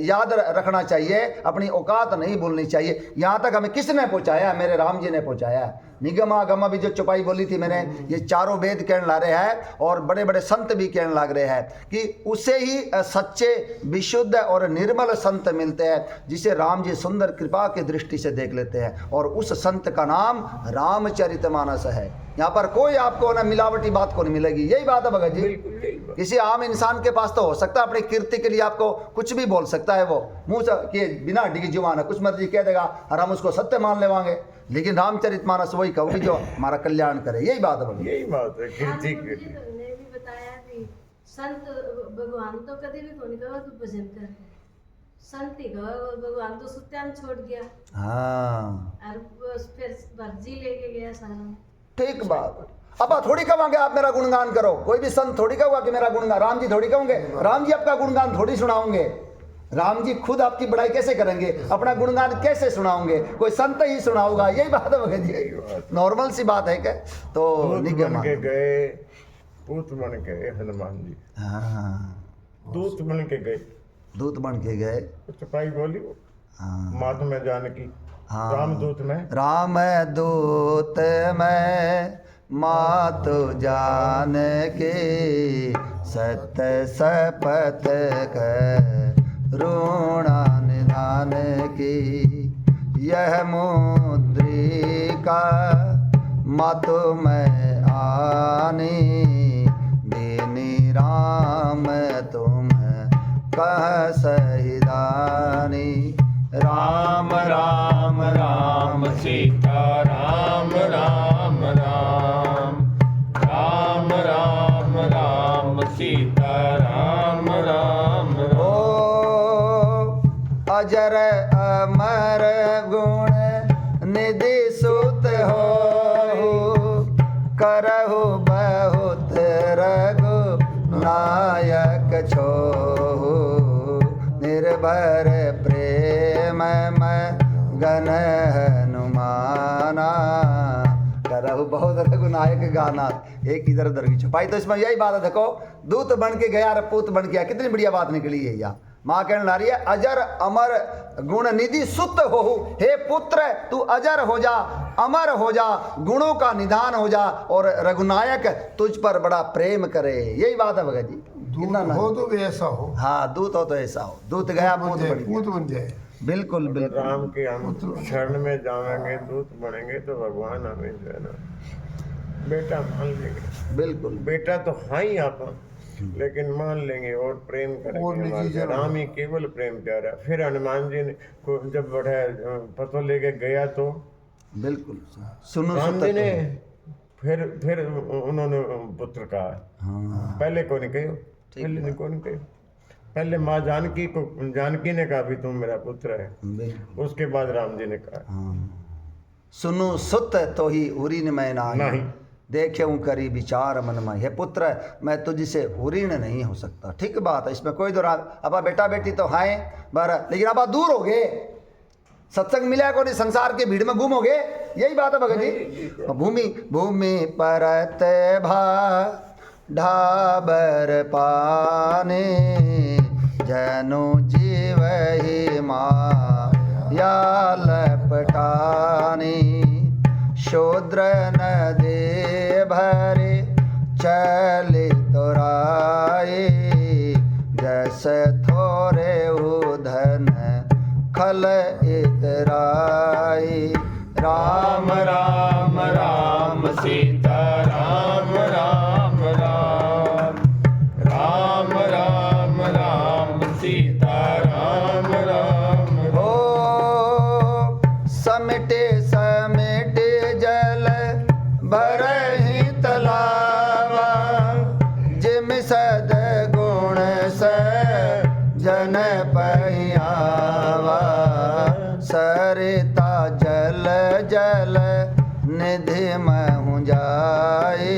[SPEAKER 2] याद रखना चाहिए, अपनी औकात नहीं भूलनी चाहिए। यहाँ तक हमें किसने पहुँचाया? मेरे राम जी ने पहुँचाया। निगमा गमा भी जो चौपाई बोली थी मैंने, ये चारों वेद कहने ला रहे हैं और बड़े बड़े संत भी कहने लग रहे हैं कि उसे ही सच्चे विशुद्ध और निर्मल संत मिलते हैं, जिसे राम जी सुंदर कृपा की दृष्टि से देख लेते हैं। और उस संत का नाम रामचरितमानस है। यहाँ पर कोई आपको ना मिलावटी बात को नहीं मिलेगी। यही बात है भगत जी। किसी आम इंसान के पास तो हो सकता है अपनी कीर्ति के लिए आपको कुछ भी बोल सकता है, वो मुंह के बिना हड्डी जुबान है, कुछ मर्जी कह देगा और हम उसको सत्य मान लेवांगे। लेकिन रामचरितमानस वही कहोगे जो हमारा कल्याण करे। यही बात है भगत।
[SPEAKER 1] यही बात है, कीर्ति
[SPEAKER 5] ने भी बताया कि संत भगवान तो कभी भी कोई कहो तो भजन कर, संत ही कहो भगवान तो सुत्यान छोड़ गया।
[SPEAKER 2] हाँ
[SPEAKER 5] और फिर भर्जी लेके गया सारा।
[SPEAKER 2] ठीक बात। अब आप थोड़ी कहोगे आप मेरा गुणगान करो, कोई भी संत थोड़ी कहूँगा कि मेरा गुणगान। राम जी थोड़ी कहोगे, राम जी आपका गुणगान थोड़ी सुनाओगे। राम जी खुद आपकी बड़ाई कैसे करेंगे, अपना गुणगान कैसे सुनाओगे? कोई संत ही सुनाऊंगा। यही बात है भगत जी, नॉर्मल सी बात है क्या? तो
[SPEAKER 1] बन के गए, पूत बन के गए हनुमान जी।
[SPEAKER 2] हाँ
[SPEAKER 1] दूत बन के गए,
[SPEAKER 2] दूत बन के गए।
[SPEAKER 1] चपाई बोली मात में जानकी,
[SPEAKER 2] हाँ
[SPEAKER 1] राम दूत में,
[SPEAKER 2] राम दूत में मात जान के, सत्य सपथ करुणा निधान की, यह मुद्रिका मातु में आनी, दीनी राम तुम कह सहिदानी।
[SPEAKER 1] राम राम राम सीता राम राम राम, राम राम राम सीता राम राम राम।
[SPEAKER 2] ओ अजर अमर गुण निधि सुत हो, करहु बहुत रघु नायक छो, निर्भर प्रेम में गन हनुमाना, करहु बहुत रघुनायक गाना। एक इधर उधर की छुपाई। तो इसमें यही बात है, देखो दूत बन के गया और पूत बन गया, कितनी बढ़िया बात निकली है। यहाँ माँ कहने ला रही है अजर अमर गुण निधि सुत हो, हे पुत्र तू अजर हो जा, अमर हो जा, गुणों का निधान हो जा, और रघुनायक तुझ पर बड़ा प्रेम करे। यही बात है भगत जी।
[SPEAKER 3] दूत हो तो भी ऐसा हो।
[SPEAKER 2] हाँ दूत हो तो ऐसा हो। दूत गया पूत बन
[SPEAKER 3] जाए।
[SPEAKER 2] बिल्कुल
[SPEAKER 1] अगर
[SPEAKER 2] बिल्कुल
[SPEAKER 1] राम के हम शरण में जाएंगे, दूत बनेंगे, तो भगवान हमें जो है ना बेटा मान लेंगे।
[SPEAKER 2] बिल्कुल
[SPEAKER 1] बेटा तो हाँ ही आप, लेकिन मान लेंगे और प्रेम
[SPEAKER 3] और
[SPEAKER 1] करेंगे
[SPEAKER 3] निजी
[SPEAKER 1] हमारे से।
[SPEAKER 3] जन।
[SPEAKER 1] राम ही केवल प्रेम प्यारा। फिर हनुमान जी ने को जब बढ़ा पतो लेके गया तो
[SPEAKER 2] बिल्कुल सुनो
[SPEAKER 1] राम
[SPEAKER 2] सुत
[SPEAKER 1] जी ने फिर उन्होंने पुत्र कहा।
[SPEAKER 2] हाँ
[SPEAKER 1] पहले को नहीं कहो, पहले नहीं को नहीं कहो। पहले माँ जानकी ने कहा भी तुम मेरा पुत्र है,
[SPEAKER 2] बिल्कुल
[SPEAKER 1] उसके बाद राम जी ने कहा
[SPEAKER 2] हाँ सुनो सुत तो ही उरीन मैं
[SPEAKER 1] नहीं।
[SPEAKER 2] नाही देखे करी विचार मन में, हे पुत्र मैं तुझसे उरीण नहीं हो सकता। ठीक बात है, इसमें कोई दो अब बेटा बेटी तो हैं बर, लेकिन अब दूर हो गए, सत्संग मिला को नहीं, संसार के भीड़ में गुम हो गए। यही बात है भगत जी। भूमि भूमि परत भा ढाबर पाने जनु जीव ही माया लपटाने शूद्र नदे भरे चले तोराए जस थोरे उधन खल इतराए। राम
[SPEAKER 1] राम राम सीता राम राम राम राम राम राम सीता राम राम
[SPEAKER 2] हो समिटे समिटे जल भरहि तलावा जिम सद गुण स जन पहियावा सरिता जल जल निधि महु जाए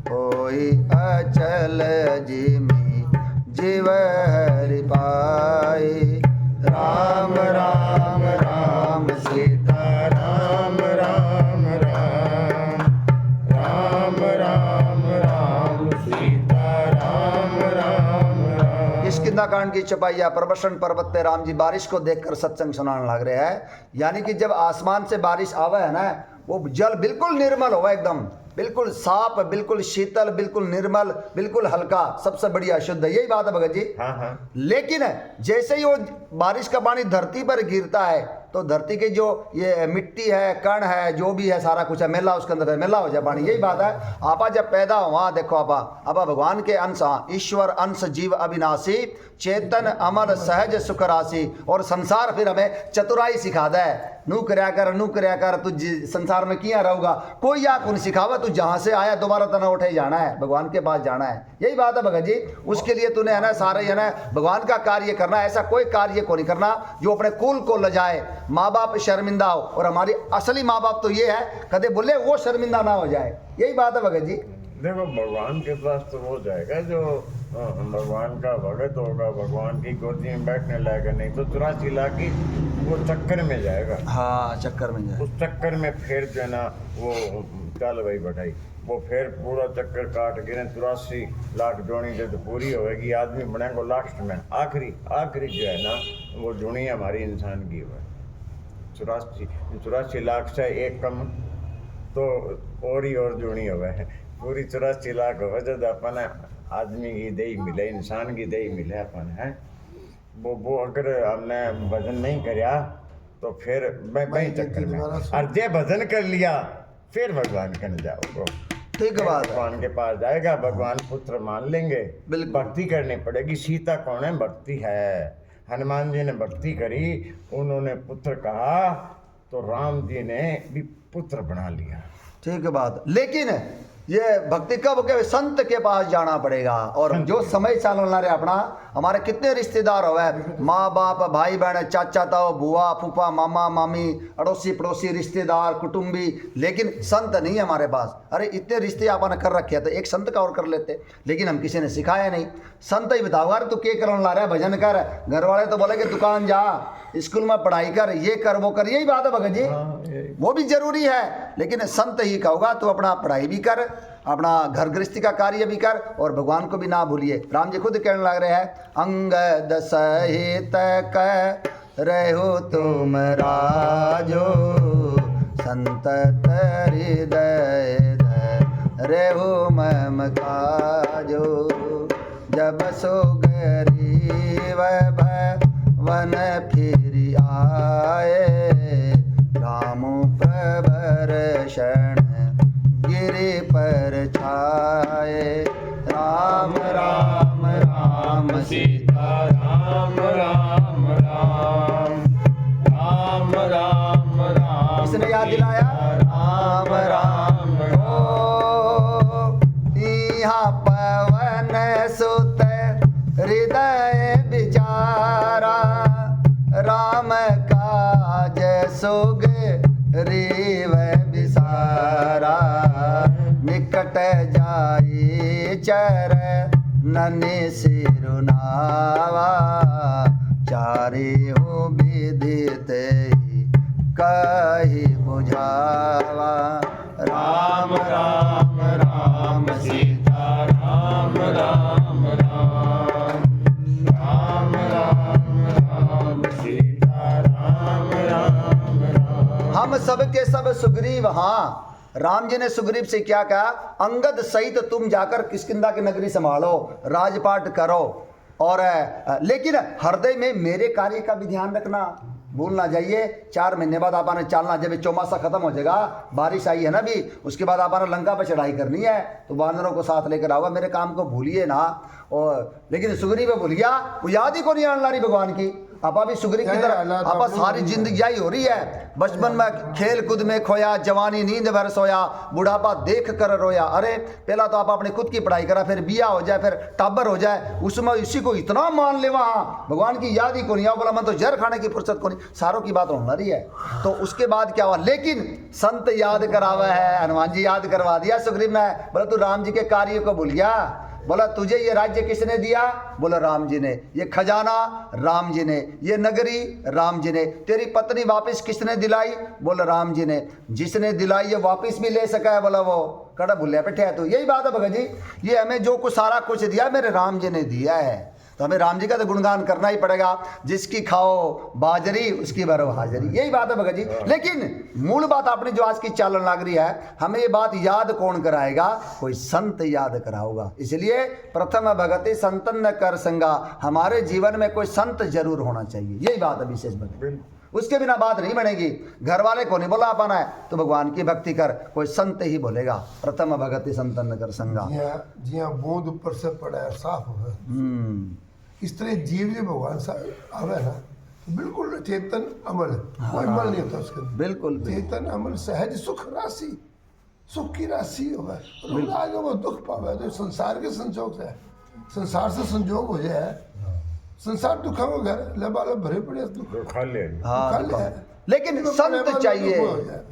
[SPEAKER 2] होई अचल जिमि जीव हरि पाए। राम राम राम सीता राम राम राम राम राम राम सीता राम राम राम। किष्किंधा कांड की चौपाइया प्रवसन पर्वत पे राम जी बारिश को देखकर सत्संग सुनाने लग रहे हैं। यानी कि जब आसमान से बारिश आवे है ना, वो जल बिल्कुल निर्मल होगा, एकदम बिल्कुल साफ, बिल्कुल शीतल, बिल्कुल निर्मल, बिल्कुल हल्का, सबसे बढ़िया शुद्ध। यही बात है भगत जी।
[SPEAKER 1] हाँ हाँ।
[SPEAKER 2] लेकिन जैसे ही वो बारिश का पानी धरती पर गिरता है तो धरती की जो ये मिट्टी है, कण है, जो भी है सारा कुछ है, मेला उसके अंदर है, मेला हो जाए पानी। यही बात है। आपा जब पैदा हुआ, देखो आपा भगवान के अंश, ईश्वर अंश जीव अविनाशी चेतन अमर सहज सुख राशि। और संसार फिर हमें चतुराई सिखा दे, नू करया कर तू संसार में किया रहूगा, कोई या कौन सिखावा, तू जहां से आया दोबारा तना उठे जाना है, भगवान के पास जाना है। यही बात है भगत जी। उसके लिए तूने है ना सारे है ना भगवान का कार्य करना है। ऐसा कोई कार्य को नहीं करना जो अपने कुल को लजाए, माँ बाप शर्मिंदा हो। और हमारी असली माँ बाप तो ये है, कदे बोले वो शर्मिंदा ना हो जाए। यही बात है भगत जी।
[SPEAKER 1] देखो भगवान के पास तो वो जाएगा जो भगवान का भगत होगा, भगवान की गोदी में बैठने लायक, नहीं तो 84 लाख की वो चक्कर में जाएगा।
[SPEAKER 2] हाँ चक्कर में जाए,
[SPEAKER 1] उस चक्कर में फिर जो है ना वो चल भाई बढ़ाई, वो फिर पूरा चक्कर काट गिरे 84 लाख जोड़ी जब पूरी होगी, आदमी बनेगा लास्ट में आखिरी जो है ना वो जोड़ी हमारी इंसान की है 84 लाख से एक कम तो और ही और जोड़ी हुआ है, पूरी 84 लाख हो जब अपन आदमी की दही मिले, इंसान की दही मिले अपन है। वो अगर हमने भजन नहीं करया तो फिर मैं वही चक्कर में, और जे भजन कर लिया फिर भगवान कन जाओ,
[SPEAKER 2] ठीक बात है।
[SPEAKER 1] भगवान के पास जाएगा, भगवान पुत्र मान लेंगे।
[SPEAKER 2] बिल्कुल।
[SPEAKER 1] भक्ति करनी पड़ेगी। सीता कौन है? भक्ति है। हनुमान जी ने भक्ति करी, उन्होंने पुत्र कहा तो राम जी ने भी पुत्र बना लिया।
[SPEAKER 2] ठीक बात। लेकिन ये भक्ति कब के संत के पास जाना पड़ेगा। और जो समय चलना रहे अपना, हमारे कितने रिश्तेदार हो, माँ बाप, भाई बहन, चाचा ताऊ, बुआ फूफा, मामा मामी, अड़ोसी पड़ोसी, रिश्तेदार, कुटुंबी, लेकिन संत नहीं है हमारे पास। अरे इतने रिश्ते आपने कर रखे हैं तो एक संत का और कर लेते, लेकिन हम किसी ने सिखाया नहीं। संत ही बताओ यार तू क्या करने ला रहा है, भजन कर। घर वाले तो बोले कि दुकान जा, स्कूल में पढ़ाई कर, ये कर वो कर। यही बात है भगत जी, वो भी जरूरी है, लेकिन संत ही कहोगा तू अपना पढ़ाई भी कर, अपना घर गृहस्थी का कार्य भी कर, और भगवान को भी ना भूलिए। राम जी खुद कहने लग रहे हैं, अंगद सहित रहो तुम राजो संत हृदय रहो मम काजो जब सो गरीब वन फिर आए, राम प्रवर शरण गिरि पर छाए। राम राम राम
[SPEAKER 1] सीता राम राम राम, राम राम राम।
[SPEAKER 2] किसने याद दिलाया? राम राम ओ, यहाँ पवन सुत हृदय विचारा, राम काज सुग्रीव विसारा। निकट जाई चरणन सिरुनावा, चारे हो विदित कहि बुझावा। राम राम राम
[SPEAKER 1] सीता राम राम राम, राम राम राम सीता राम राम राम।
[SPEAKER 2] हम सब के सब सुग्रीव। हाँ, राम जी ने सुग्रीव से क्या कहा? अंगद सहित तुम जाकर किष्किंधा की नगरी संभालो, राजपाट करो, और लेकिन हृदय में मेरे कार्य का भी ध्यान रखना, भूल ना जाइए। 4 महीने बाद आपने चलना, जब चौमासा खत्म हो जाएगा, बारिश आई है ना भी, उसके बाद आपने लंका पर चढ़ाई करनी है, तो वानरों को साथ लेकर आओगे, मेरे काम को भूलिए ना। और लेकिन सुग्रीव भूल गया, वो याद ही को नहीं आने रही भगवान की। आपा भी सुग्रीव की तरह आपा सारी जिंदगी यही हो रही है। बचपन में खेल कूद में खोया, जवानी नींद भर सोया, बुढ़ापा देख कर रोया। अरे पहला तो आप अपने खुद की पढ़ाई करा, फिर बिया हो जाए, फिर टाबर हो जाए, उसमें इसी को इतना मान ले, वहाँ भगवान की याद ही को नहीं। बोला मैं तो जहर खाने की फुर्सत को नहीं, सारों की बात होना रही है। तो उसके बाद क्या हुआ? लेकिन संत याद करावा है, हनुमान जी याद करवा दिया सुग्रीव ने। बोला तू राम जी के कार्य को भूल गया। बोला तुझे ये राज्य किसने दिया? बोला राम जी ने। ये खजाना राम जी ने, ये नगरी राम जी ने। तेरी पत्नी वापस किसने दिलाई? बोला राम जी ने। जिसने दिलाई ये वापस भी ले सका है, बोला वो कड़ा भुल्ले बैठे है। तो यही बात है भगत जी, ये हमें जो कुछ सारा कुछ दिया मेरे राम जी ने दिया है, तो हमें राम जी का तो गुणगान करना ही पड़ेगा। जिसकी खाओ बाजरी उसकी भरो हाजरी, यही बात है भगत जी। लेकिन मूल बात आपने जो आज की चालन लग रही है, हमें ये बात याद कौन कराएगा? कोई संत याद कराओगा। इसलिए प्रथम भगति संतन न कर संगा, हमारे जीवन में कोई संत जरूर होना चाहिए, यही बात है विशेष भगत। उसके बिना बात नहीं बनेगी। घर वाले को नहीं बोला पाना है तो भगवान की भक्ति कर, कोई संत ही बोलेगा। प्रथम भगति संतन न कर संगा।
[SPEAKER 3] जिया बूंद ऊपर से पड़ा है साफ हो, इस तरह जीव जो भगवान आवे ना, बिल्कुल चेतन अमल, कोई मल नहीं होता उसके अंदर।
[SPEAKER 2] बिल्कुल
[SPEAKER 3] चेतन अमल सहज सुख राशि, सुख की राशि होगा। आगे वो दुख पावे तो संसार के संजोग से, संसार से संजोग हो जाए, संसार दुखों को घर लबालब भरे पड़े दुख
[SPEAKER 1] खा ले।
[SPEAKER 2] हाँ, लेकिन संत चाहिए,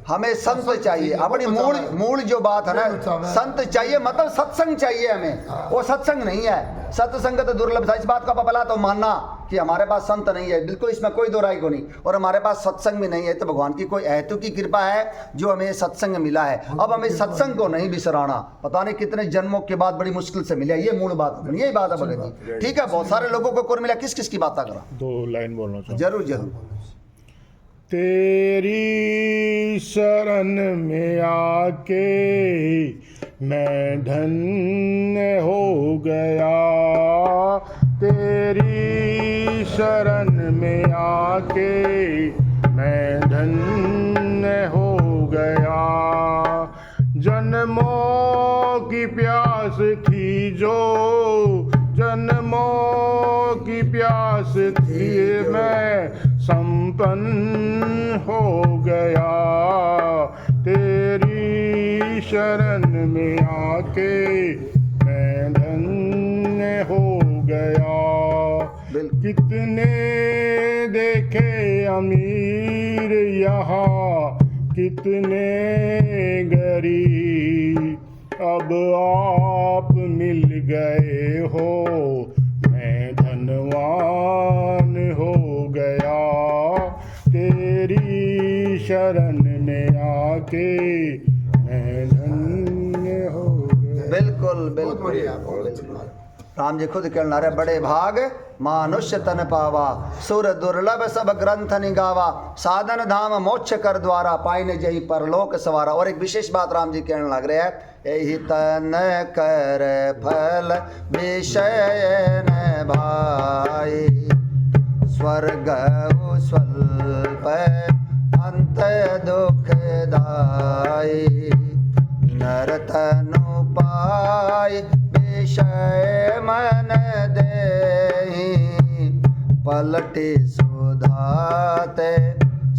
[SPEAKER 2] हमें संत चाहिए। अपनी मूल जो बात है ना, संत चाहिए, मतलब सत्संग चाहिए हमें। वो सत्संग नहीं है, सत्संग तो दुर्लभ था। इस बात का पहला तो मानना कि हमारे पास संत नहीं है, बिल्कुल इसमें कोई दो राय को नहीं। और हमारे पास सत्संग भी नहीं है, तो भगवान की कोई अहेतु की कृपा है जो हमें सत्संग मिला है। अब हमें सत्संग को नहीं बिसराना, पता नहीं कितने जन्मों के बाद बड़ी मुश्किल से मिला। ये मूल बात है, यही बात है भगत जी। ठीक है, बहुत सारे लोगों को कौन मिला, किस किस की बात करा?
[SPEAKER 1] 2 लाइन बोलना चाहूँ।
[SPEAKER 2] जरूर जरूर।
[SPEAKER 1] तेरी शरण में आके मैं धन्य हो गया, तेरी शरण में आके मैं धन्य हो गया। जन्मों की प्यास थी जो, जन्मों की प्यास थी, मैं संपन्न हो गया। तेरी शरण में आके मैं धन्य हो गया। कितने देखे अमीर यहाँ, कितने गरीब, अब आप मिल गए हो, मैं धनवान हो गया। तेरी शरण में आके मैं धन्य हो गया।
[SPEAKER 2] बिल्कुल बिल्कुल। राम जी खुद कहना रहे, बड़े भाग मानुष्य तन पावा, सुर दुर्लभ सब ग्रंथ निगावा, साधन धाम मोक्ष कर द्वारा, पाइने जही परलोक सवारा। और एक विशेष बात राम जी कहने लग रहे हैं, यही तन कर फल विषय न भाई, स्वर्ग स्वल्प अंत दुखदाई, नरतनु पाय विषय मन देहि, पलटे सुधाते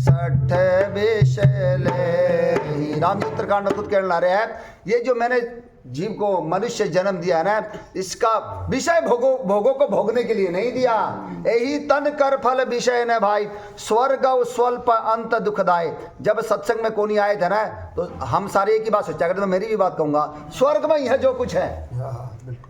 [SPEAKER 2] 60 विषय ले। राम उत्तरकांड में खुद कहने ला रहे हैं, ये जो मैंने जीव को मनुष्य जन्म दिया है ना, इसका विषय भोगों को भोगने के लिए नहीं दिया। यही तन कर फल विषय ने भाई, स्वर्ग स्वल्प अंत दुखदाय। जब सत्संग में कोनी आए थे ना, तो हम सारे एक ही बात सोचा करते, मैं मेरी भी बात कहूंगा, स्वर्ग में यह जो कुछ है,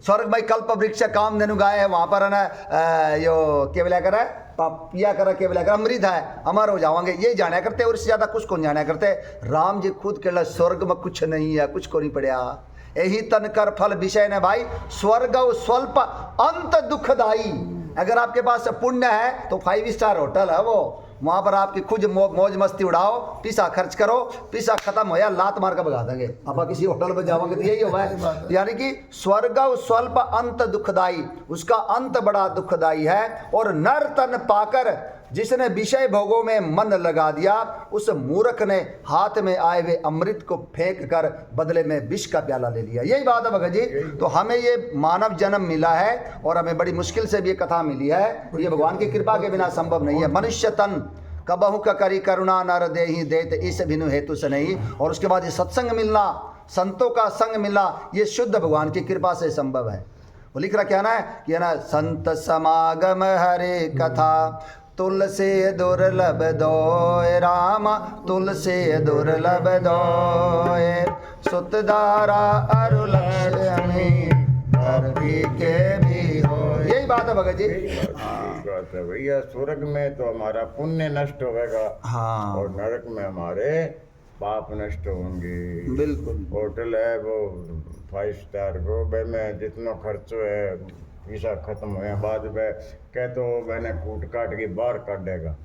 [SPEAKER 2] स्वर्ग में कल्प वृक्ष काम धेनु गाय है, वहां पर है ना यो क्या बोला कर पिया कर के बोला कर अमृत है, अमर हो जाओगे, ये जाना करते और इससे ज्यादा कुछ को नहीं जाना करते। राम जी खुद कह स्वर्ग में कुछ नहीं है, कुछ को नहीं पड़ा। यही तन कर फल विषय ने भाई, स्वर्ग स्वल्प अंत दुखदाई। अगर आपके पास पुण्य है तो 5 स्टार होटल है वो, वहां पर आपकी खुद मौज मस्ती उड़ाओ, पैसा खर्च करो, पैसा खत्म होया लात मार कर भगा देंगे। आप किसी होटल में जाओगे तो यही होगा। यानी कि स्वर्ग स्वल्प अंत दुखदाई, उसका अंत बड़ा दुखदाई है। और नर तन पाकर जिसने विषय भोगों में मन लगा दिया, उस मूर्ख ने हाथ में आए हुए अमृत को फेंक कर बदले में विष का प्याला ले लिया। यही बात है भगत जी। तो हमें ये मानव जन्म मिला है और हमें बड़ी मुश्किल से भी ये कथा मिली है, ये भगवान की कृपा के बिना संभव नहीं है। मनुष्य तन कबहु का करी करुणा नर देहि देत, इस बिनु हेतु से नहीं। और उसके बाद ये सत्संग मिलना, संतों का संग मिलना, ये शुद्ध भगवान की कृपा से संभव है। वो लिख रहा क्या ना है कि ना, संत समागम हरे कथा, तुलसी दुर्लभ दोय रामा, तुलसी दुर्लभ दोय, सुतदारा अरु लक्ष्मी धरती के भी हो। यही बात है भगत जी।
[SPEAKER 1] बात है भैया, स्वर्ग में तो हमारा पुण्य नष्ट होगा,
[SPEAKER 2] हाँ,
[SPEAKER 1] और नरक में हमारे पाप नष्ट होंगे।
[SPEAKER 2] बिल्कुल।
[SPEAKER 1] होटल है वो 5 स्टार को, भाई में जितना खर्चो है पैसा खत्म हुए बाद में कह तो मैंने कूट काट के बाहर काट देगा,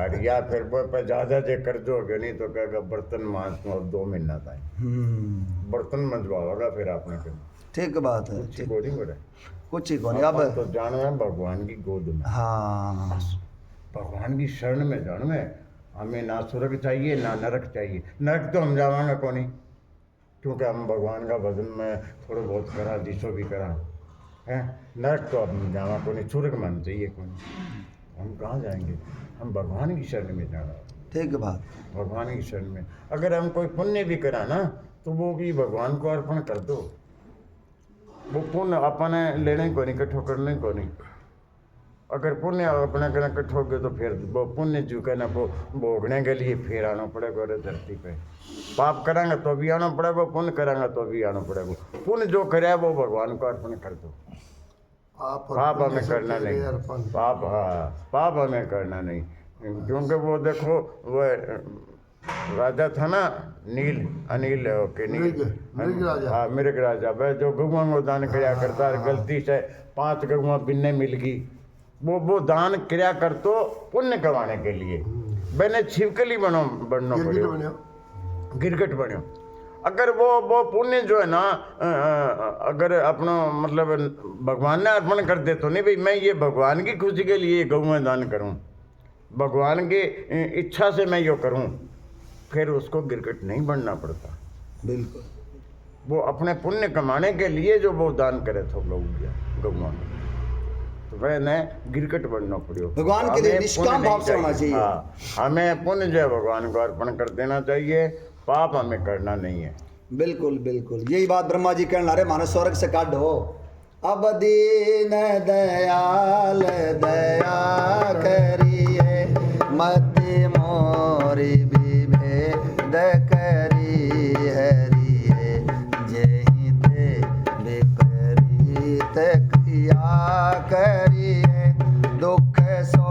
[SPEAKER 1] और या फिर वो पे ज़्यादा जे कर्जोगे नहीं तो कहेगा बर्तन मांस में 2 महीना था, बर्तन मंजवाओगा फिर आपने कभी।
[SPEAKER 2] ठीक बात है,
[SPEAKER 1] कुछ को नहीं बोले,
[SPEAKER 2] कुछ ही को नहीं। अब
[SPEAKER 1] तो जानो है भगवान की गोद में,
[SPEAKER 2] हाँ,
[SPEAKER 1] भगवान की शरण में जानो है। हमें ना स्वर्ग चाहिए ना नरक चाहिए। नरक तो हम जावांगे को नहीं, क्योंकि हम भगवान का भजन में थोड़ा बहुत करा, दिशो भी करा है। नरक तो हम जावा को नहीं, स्वर्ग मन चाहिए को नहीं। हम कहाँ जाएंगे? हम भगवान की शरण में जाना।
[SPEAKER 2] ठीक बात।
[SPEAKER 1] भगवान की शरण में अगर हम कोई पुण्य भी करा ना, तो वो भी भगवान को अर्पण कर दो। वो पुण्य अपने लेने को नहीं, इकट्ठो करने को नहीं। अगर पुण्य अपने करना इकट्ठोगे तो फिर वो पुण्य जो कहना वो भोगने के लिए फिर आना पड़ेगा धरती पे। पाप करांगे तो भी आना पड़ेगा, पुण्य करांगे तो भी आना पड़ेगा। पुण्य जो करे वो भगवान को अर्पण कर दो। पाप हमें करना नहीं, पाप, हाँ, पाप हमें करना नहीं। क्योंकि वो देखो वो राजा था ना, अनिल के
[SPEAKER 3] मृग राजा,
[SPEAKER 1] हाँ मृग राजा, वह जो गौवा को दान किया करता है, गलती से 5 गौवा बिन्ने मिल गई, वो दान क्रिया कर तो पुण्य कमाने के लिए मैंने छिपकली बनना पड़ो, गिरगिट बनो। अगर वो पुण्य जो है ना, अगर अपना मतलब भगवान ने अर्पण कर दे तो नहीं भाई मैं ये भगवान की खुशी के लिए गौवा दान करूं, भगवान की इच्छा से मैं यो करूं, फिर उसको गिरगिट नहीं बनना पड़ता।
[SPEAKER 2] बिल्कुल।
[SPEAKER 1] वो अपने पुण्य कमाने के लिए जो वो दान करे तो गौवा, तो मैंने गिरगिट बनना पड़ो।
[SPEAKER 2] भगवान के लिए निष्काम भाव से होना चाहिए।
[SPEAKER 1] हाँ, हमें पुण्य जो है भगवान को अर्पण कर देना चाहिए, पाप हमें करना नहीं है।
[SPEAKER 2] बिल्कुल बिल्कुल, यही बात ब्रह्मा जी कहना रहे, मानो स्वर्ग से काट हो। अब दीन दयाल दया करिए, मति मोरी विभेद करी हरिए, जेहि ते विपरीत क्रिया करिए, दुख सो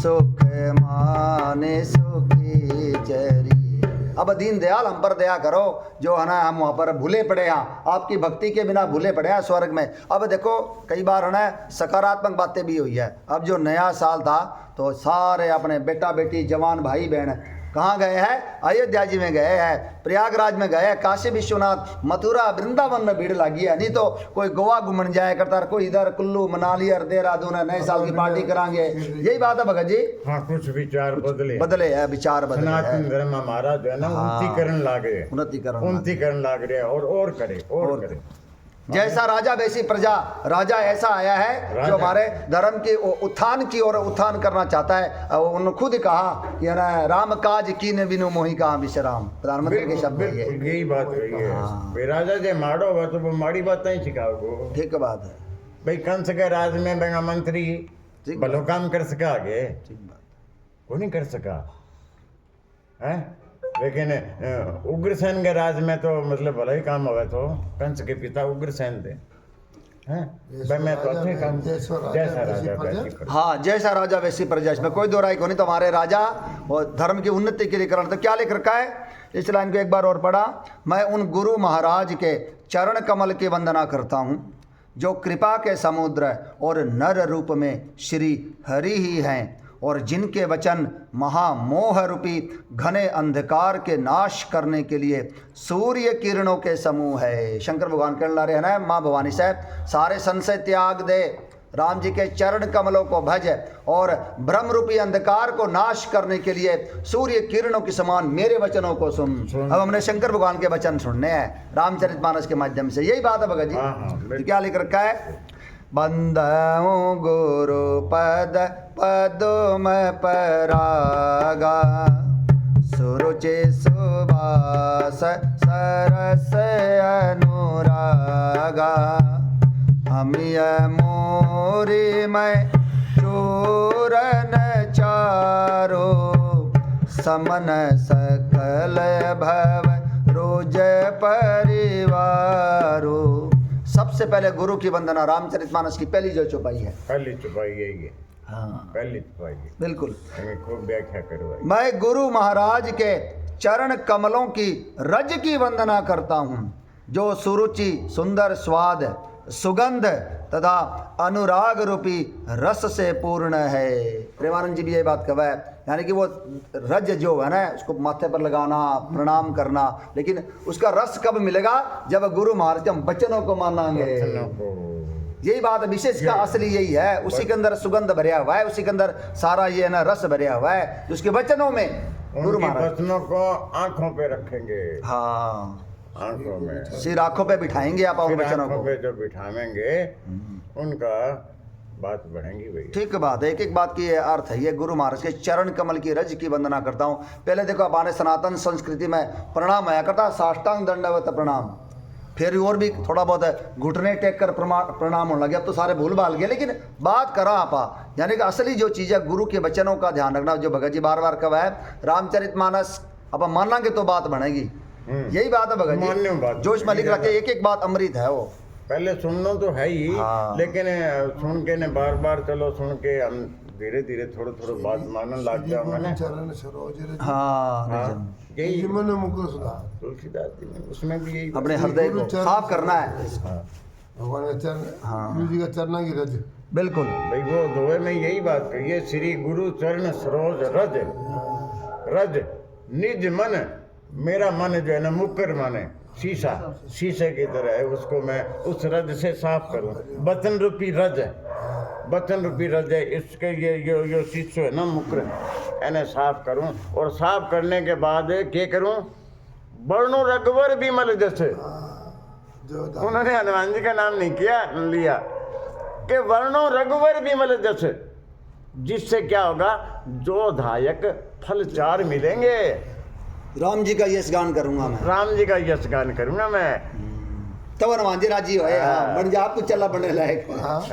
[SPEAKER 2] सुख माने सुखी चरी। अब दीन दयाल हम पर दया करो, जो है ना हम वहाँ पर भूले पड़े हैं, आपकी भक्ति के बिना भूले पड़े हैं स्वर्ग में। अब देखो कई बार है ना सकारात्मक बातें भी हुई है। अब जो नया साल था तो सारे अपने बेटा बेटी जवान भाई बहन कहाँ गए हैं? अयोध्या जी में गए हैं, प्रयागराज में गए हैं, काशी विश्वनाथ, मथुरा, वृंदावन में भीड़ लगी है। नहीं तो कोई गोवा घूमने जाया करता, कोई इधर कुल्लू मनाली और देहरादून नए साल की पार्टी कराएंगे। यही बात है भगत जी।
[SPEAKER 1] हाँ, कुछ विचार
[SPEAKER 2] बदले है, विचार बदले
[SPEAKER 1] सनातन धर्म हमारा जो है ना उन्नतीकरण लाग रहे, उन्नतीकरण लाग रहे और करे और करे।
[SPEAKER 2] जैसा राजा वैसी प्रजा, राजा ऐसा आया है जो हमारे धर्म के उत्थान की ओर उत्थान करना चाहता है। उन्होंने खुद कहा कि ना राम काज कीन बिनु मोहि कहा विश्राम, प्रधानमंत्री के शब्द है।
[SPEAKER 1] यही बात रही है। राजा जे माड़ो हुआ तो वो माड़ी बात नहीं सिखाओ।
[SPEAKER 2] ठीक बात है
[SPEAKER 1] भाई, कंस के राज में बेगा मंत्री भलो काम कर सका आगे? वो नहीं कर सका है। लेकिन उग्रसेन के राज में तो मतलब भला ही काम हुआ। तो कंस के पिता उग्रसेन थे हैं। भाई मैं तो अच्छे काम, जैसा राजा वैसी प्रजा।
[SPEAKER 2] हाँ, जैसा राजा वैसी प्रजा, इसमें कोई दो राय को नहीं। तो हमारे राजा और धर्म की उन्नति के लिए करना। तो क्या लिख रखा है इस लाइन को एक बार और पढ़ा। मैं उन गुरु महाराज के चरण कमल की वंदना करता हूँ जो कृपा के समुद्र और नर रूप में श्री हरि ही हैं, और जिनके वचन महामोह रूपी घने अंधकार के नाश करने के लिए सूर्य किरणों के समूह है। शंकर भगवान कहने ला रहे हैं ना, माँ भवानी साहब, सारे संशय त्याग दे, राम जी के चरण कमलों को भज, और ब्रह्म रूपी अंधकार को नाश करने के लिए सूर्य किरणों के समान मेरे वचनों को सुन। अब हमने शंकर भगवान के वचन सुनने हैं रामचरितमानस के माध्यम से। यही बात है भगत जी। तो क्या लिख रखा है? बंदऊँ गुरु पद पदुम परागा, सुरुचि सुवास सरस अनुरागा, अमिय मोरी मैं चूरन चारो, समन सकल भव रोज परिवारो। सबसे पहले गुरु की वंदना, रामचरितमानस की पहली जो चौपाई है,
[SPEAKER 1] पहली चौपाई यही है।
[SPEAKER 2] हाँ,
[SPEAKER 1] पहली चौपाई है,
[SPEAKER 2] बिल्कुल।
[SPEAKER 1] खूब व्याख्या करो।
[SPEAKER 2] मैं गुरु महाराज के चरण कमलों की रज की वंदना करता हूँ जो सुरुचि, सुंदर स्वाद, सुगंध तथा अनुराग रूपी रस से पूर्ण है। प्रेमानंद जी भी ये बात कहा है, यानी कि वो रज जो है ना, उसको माथे पर लगाना, प्रणाम करना, लेकिन उसका रस कब मिलेगा? जब गुरु महाराज के हम वचनों को मानेंगे। यही बात है, विशेष का असली यही है। उसी के अंदर सुगंध भरिया हुआ है, उसी के अंदर सारा ये ना रस भरिया हुआ है, उसके वचनों में गुरु महाराज
[SPEAKER 1] वचनों को आंखों पे रखेंगे।
[SPEAKER 2] हाँ,
[SPEAKER 1] आंखों में,
[SPEAKER 2] सिर आंखों पे बिठाएंगे आप और वचनों को
[SPEAKER 1] पे जो बिठावेंगे उनका बात बढ़ेंगी भैया। ठीक
[SPEAKER 2] बात है। एक एक बात की ये अर्थ है। ये गुरु महाराज के चरण कमल की रज की वंदना करता हूँ। पहले देखो हमारे सनातन संस्कृति में प्रणाम आया करता, साष्टांग दंडवत प्रणाम, फिर और भी थोड़ा बहुत घुटने टेक कर प्रणाम होने लगे। अब तो सारे भूल भाल गए, लेकिन बात करा आपा, यानी कि असली जो चीज़ है गुरु के वचनों का ध्यान रखना। जो भगत जी बार बार कहा है, रामचरितमानस अब मानांगे तो बात बनेगी। यही बात है भगत जी, जोश में लिख रखे, एक एक बात अमृत है। वो
[SPEAKER 1] पहले सुनना तो है ही, लेकिन सुन के ने बार बार चलो सुन के हम धीरे धीरे थोड़ा थोड़ा बात मानने लग जाओ। यही तुलसीदास जी ने उसमें भी यही
[SPEAKER 2] अपने हृदय को साफ करना है,
[SPEAKER 3] भगवान का चरण, जी का चरण की रज।
[SPEAKER 2] बिल्कुल
[SPEAKER 1] भाई, वो दोहे में यही बात कही है, श्री गुरु चरण सरोज रज, रज निज मन, मेरा मन जो है ना मुकर माने शीशा, शीशे की तरह है, उसको मैं उस रज से साफ करूं। बचन रूपी रज है, बचन रूपी रज है, इसके ये शीशो है ना मुकर, इन्हें साफ करूं। और साफ करने के बाद क्या करूं? वर्णो रघुवर विमल जैसे, उन्होंने हनुमान जी का नाम नहीं किया लिया कि वर्णो रघुवर विमल जैसे, जिससे क्या होगा? जो धायक फल चार मिलेंगे।
[SPEAKER 2] राम जी का यश गान करूंगा मैं,
[SPEAKER 1] राम जी का यश गान करूंगा मैं,
[SPEAKER 2] तब हनुमान जी राजी होए। हाँ, बन जा आपको चला बनने लायक।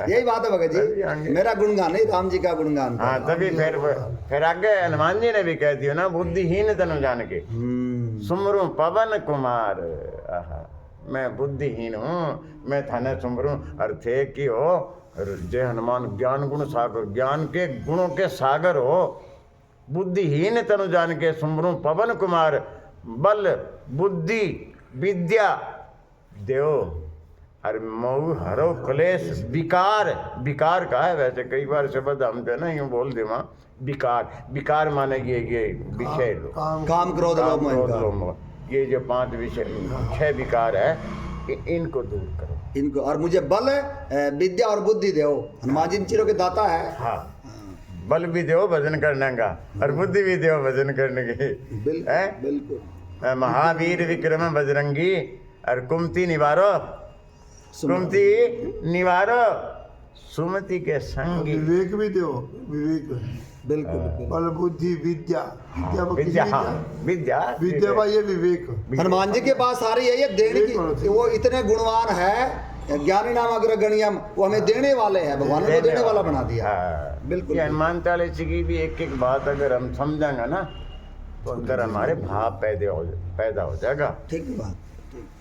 [SPEAKER 2] यही बात है भगत जी, मेरा गुणगान नहीं, राम जी का गुणगान।
[SPEAKER 1] हाँ, तभी फिर आगे हनुमान जी ने भी कह दिया ना, बुद्धिहीन तनु जान के सुमरू पवन कुमार। मैं बुद्धिहीन हूँ, मैं थाने सुमरू अर्थे की हो। जय हनुमान ज्ञान गुण सागर, ज्ञान के गुणों के सागर हो। बुद्धिहीन तनु जान के सुमरू पवन कुमार, बल बुद्धि विद्या देव और मऊ हरो क्लेश विकार, विकार का है वैसे कई बार शब्द हम जो है ना यूँ बोल दे वहाँ विकार, विकार माने ये विषय लो,
[SPEAKER 2] काम क्रोध लोभ मोह का।
[SPEAKER 1] ये जो 5 विषय 6 विकार है इनको दूर करो
[SPEAKER 2] इनको, और मुझे बल विद्या और बुद्धि दो। हनुमान जी इन चीजों के दाता है।
[SPEAKER 1] हाँ, बल भी दो भजन करने का और बुद्धि भी दो भजन करने की।
[SPEAKER 2] बिल्कुल
[SPEAKER 1] महावीर विक्रम बजरंगी और कुमति निवारो, कुमति निवारो सुमति के संगी।
[SPEAKER 3] विवेक भी दो, विवेक
[SPEAKER 2] बिल्कुल
[SPEAKER 3] बल बुद्धि विद्या,
[SPEAKER 1] विद्या, हाँ विद्या,
[SPEAKER 3] विद्या का ये विवेक।
[SPEAKER 2] हनुमान जी के पास आ रही है ये देने की, वो इतने गुणवान है। ज्ञानी नाम अग्रगण्यम, वो हमें देने वाले हैं, भगवान ने देने वाला बना दिया। बिल्कुल
[SPEAKER 1] ये हनुमान चालीसा की भी एक एक बात अगर हम समझेंगे ना तो अंदर हमारे भाव पैदा हो जाएगा।
[SPEAKER 2] ठीक है बात।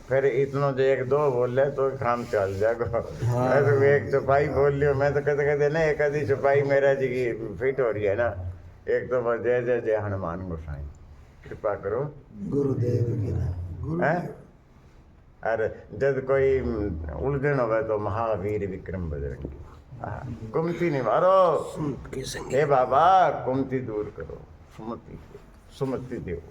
[SPEAKER 1] फिर इतना जो 1 2 बोल रहे तो काम चल जाएगा। मैं तो एक चौपाई बोल लियो, मैं तो कहते कहते ना एक आधी चौपाई मेरा जी की फिट हो रही है ना। एक तो बस जय जय जय हनुमान गोसाई, कृपा करो
[SPEAKER 2] गुरुदेव की।
[SPEAKER 1] अरे जब कोई उलझन हो तो महावीर विक्रम बजरंगी, कुमति निवारो, हे बाबा कुमति दूर करो, सुमति दो।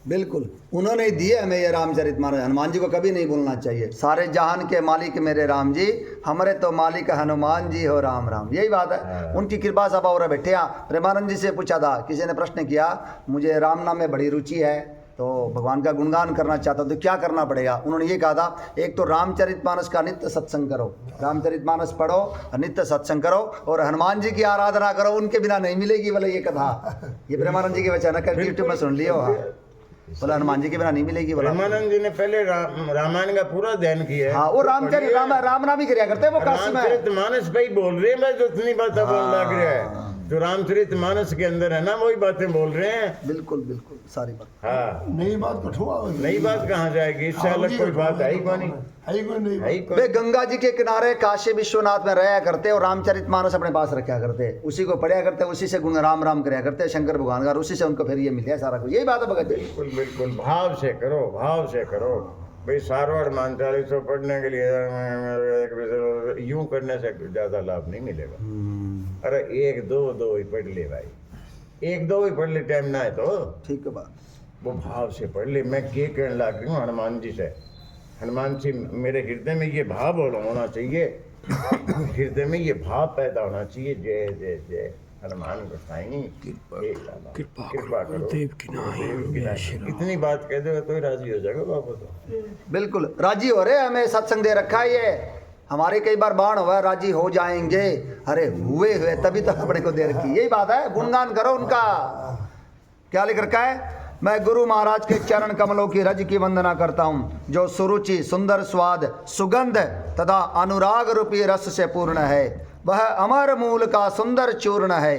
[SPEAKER 2] बिल्कुल उन्होंने दिए हमें ये रामचरितमानस। हनुमान जी को कभी नहीं भूलना चाहिए। सारे जहान के मालिक मेरे राम जी, हमारे तो मालिक हनुमान जी हो राम राम। यही बात है, उनकी कृपा सभा और बैठे। प्रेमानंद जी से पूछा था, किसी ने प्रश्न किया मुझे राम नाम में बड़ी रुचि है तो भगवान का गुणगान करना चाहता तो क्या करना पड़ेगा। उन्होंने ये कहा था, एक तो रामचरितमानस का नित्य सत्संग करो, रामचरितमानस पढ़ो, नित्य सत्संग करो और हनुमान जी की आराधना करो, उनके बिना नहीं मिलेगी। बोले ये कथा, ये प्रेमानंद जी के वचन है, कल यूट्यूब में सुन लियो। बोला हनुमान जी के बिना नहीं मिलेगी। बोला
[SPEAKER 1] प्रेमानंद जी ने पहले रामायण का पूरा अध्ययन किया है।
[SPEAKER 2] हाँ, वो रामचरित राम नाम ही किया करते हैं वो काशी में।
[SPEAKER 1] रामचरितमानस पे ही बोल रहे हैं, मैं जो इतनी बातें बोल लग रहा है जो रामचरितमानस के अंदर है ना वही बातें बोल रहे हैं।
[SPEAKER 2] बिल्कुल बिल्कुल सारी बात।
[SPEAKER 1] हाँ,
[SPEAKER 3] नई बात कठुआ,
[SPEAKER 1] नई बात कहाँ जाएगी, इससे अलग कोई बात है ही कौन,
[SPEAKER 3] है ही कोई नहीं।
[SPEAKER 1] है ही
[SPEAKER 2] वे
[SPEAKER 1] कौन।
[SPEAKER 2] गंगा जी के किनारे काशी विश्वनाथ में रहा करते और रामचरितमानस अपने पास रखा करते, उसी को पढ़ा करते, उसी से गुण राम राम कराया करते शंकर भगवान का, उसी से उनको फिर ये मिल सारा कुछ। यही बात है भगत जी।
[SPEAKER 1] बिल्कुल बिल्कुल भाव से करो, भाव से करो भाई। सारो हनुमान चालीसा पढ़ने के लिए यूं करने से ज्यादा लाभ नहीं मिलेगा। अरे 1 2 ही पढ़ ले भाई, 1 2 ही पढ़ ले, टाइम ना है तो
[SPEAKER 2] ठीक है बात।
[SPEAKER 1] वो भाव से पढ़ ले। मैं क्या कहने लग रही हूँ हनुमान जी से, हनुमान जी मेरे हृदय में ये भाव होना चाहिए, हृदय में ये भाव पैदा होना चाहिए। जय जय जय हनुमान गोसाई, कृपा करो देव की नाई। इतनी बात कह दो तो ही राजी हो जाएगा बाबू। तो
[SPEAKER 2] बिल्कुल राजी हो रहे, हमें सत्संग दे रखा है ये। हमारे कई बार बाण हुआ, राजी हो जाएंगे, अरे हुए तभी तो अपने को दे रखी। यही बात है, गुणगान करो उनका। क्या लिख रखा है, मैं गुरु महाराज के चरण कमलों की रज की वंदना करता हूँ, जो सुरुचि सुंदर स्वाद सुगंध तथा अनुराग रूपी रस से पूर्ण है। वह अमर मूल का सुंदर चूर्ण है,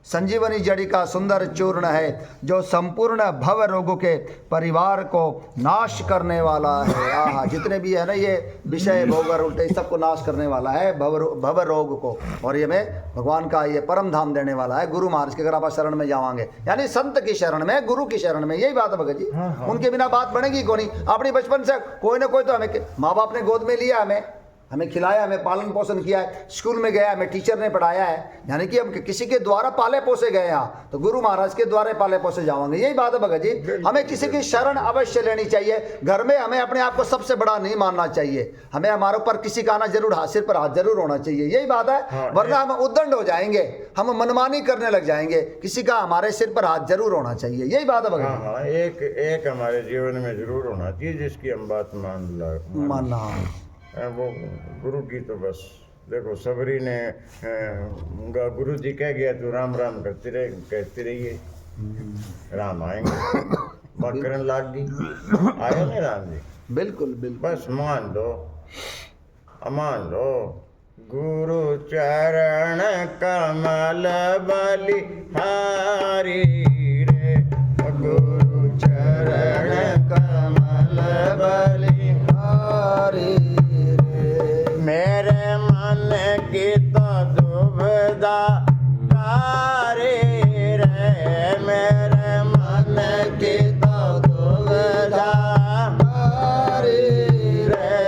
[SPEAKER 2] संजीवनी जड़ी का सुंदर चूर्ण है, जो संपूर्ण भव रोगों के परिवार को नाश करने वाला है। आहा, जितने भी है ना ये विषय भोग और उल्टे सबको नाश करने वाला है, भव रोग को। और ये में भगवान का ये परम धाम देने वाला है गुरु महाराज के। अगर आप शरण में जावांगे, यानी संत की शरण में, गुरु की शरण में, यही बात है भगत जी। उनके बिना बात बनेगी कौन। अपनी बचपन से कोई ना कोई तो हमें माँ बाप ने गोद में लिया, हमें खिलाया, हमें पालन पोषण किया है, स्कूल में गया, हमें टीचर ने पढ़ाया है, यानी कि हम किसी के द्वारा पाले पोसे गए हैं, तो गुरु महाराज के द्वारा पाले पोसे जाएंगे। यही बात है भगत जी। हमें किसी की शरण अवश्य लेनी चाहिए। घर में हमें अपने आप को सबसे बड़ा नहीं मानना चाहिए, हमें हमारे ऊपर किसी का आना जरूर, सिर पर हाथ जरूर होना चाहिए। यही बात है, वरना हम उद्दंड हो जाएंगे, हम मनमानी करने लग जाएंगे। किसी का हमारे सिर पर हाथ जरूर होना चाहिए। यही बात है भगत जी।
[SPEAKER 1] एक हमारे जीवन में जरूर होना चाहिए जिसकी हम बात मानना। वो गुरु की तो बस देखो, सबरी ने गुरु जी कह गया तो राम राम कहते रहिए, राम आएंगे। बकरन लाग गई, आए ना राम जी।
[SPEAKER 2] बिल्कुल बिल्कुल,
[SPEAKER 1] बस मान लो गुरु चरण कमल बलिहारी रे, गुरु चरण कमल बलिहारी। मेरे मन की तो दुविधा तारे रे, मेरे मन की तो दुविधा तारे रे।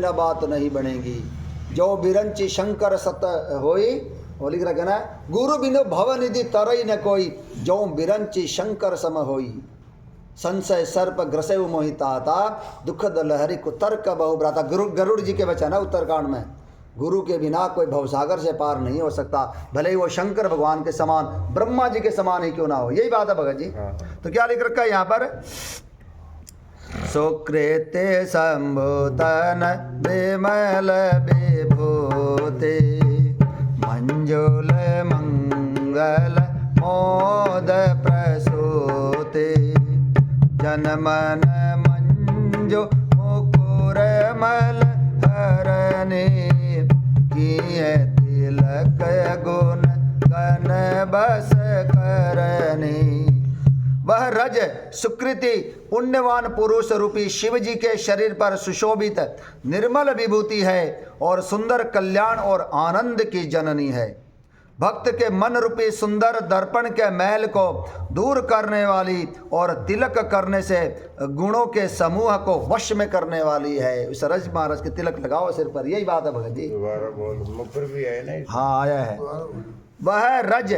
[SPEAKER 2] बिना बात नहीं बनेगी। जो बिरंची शंकर सत होई, वो लिख रखा ना, गुरु बिनु भव निधि तरई न कोई, जो बिरंची शंकर सम होई। संशय सर्प ग्रसेव मोहिता था, दुखद लहरी कुतर्क बहु भ्राता। गरुड़ जी के वचन है उत्तरकांड में, गुरु के बिना कोई भवसागर से पार नहीं हो सकता, भले ही वो शंकर भगवान के समान, ब्रह्मा जी के समान ही क्यों ना हो। यही बात है भगत जी। तो क्या लिख रखा है यहाँ पर, सुकृते संभूतन विमल विभूते, मंजुल मंगल मोद प्रसूते, जनमन मंजु मुकुर मल हरने, किए तिलक गुण गण बस करने। वह रज सुकृति पुण्यवान पुरुष रूपी शिव जी के शरीर पर सुशोभित निर्मल विभूति है और सुंदर कल्याण और आनंद की जननी है। भक्त के मन रूपी सुंदर दर्पण के मैल को दूर करने वाली और तिलक करने से गुणों के समूह को वश में करने वाली है। उस रज महाराज के तिलक लगाओ सिर पर, यही बात है भगत जी।
[SPEAKER 1] दोबारा बोल, मुखर भी है ना।
[SPEAKER 2] हाँ आया है। वह रज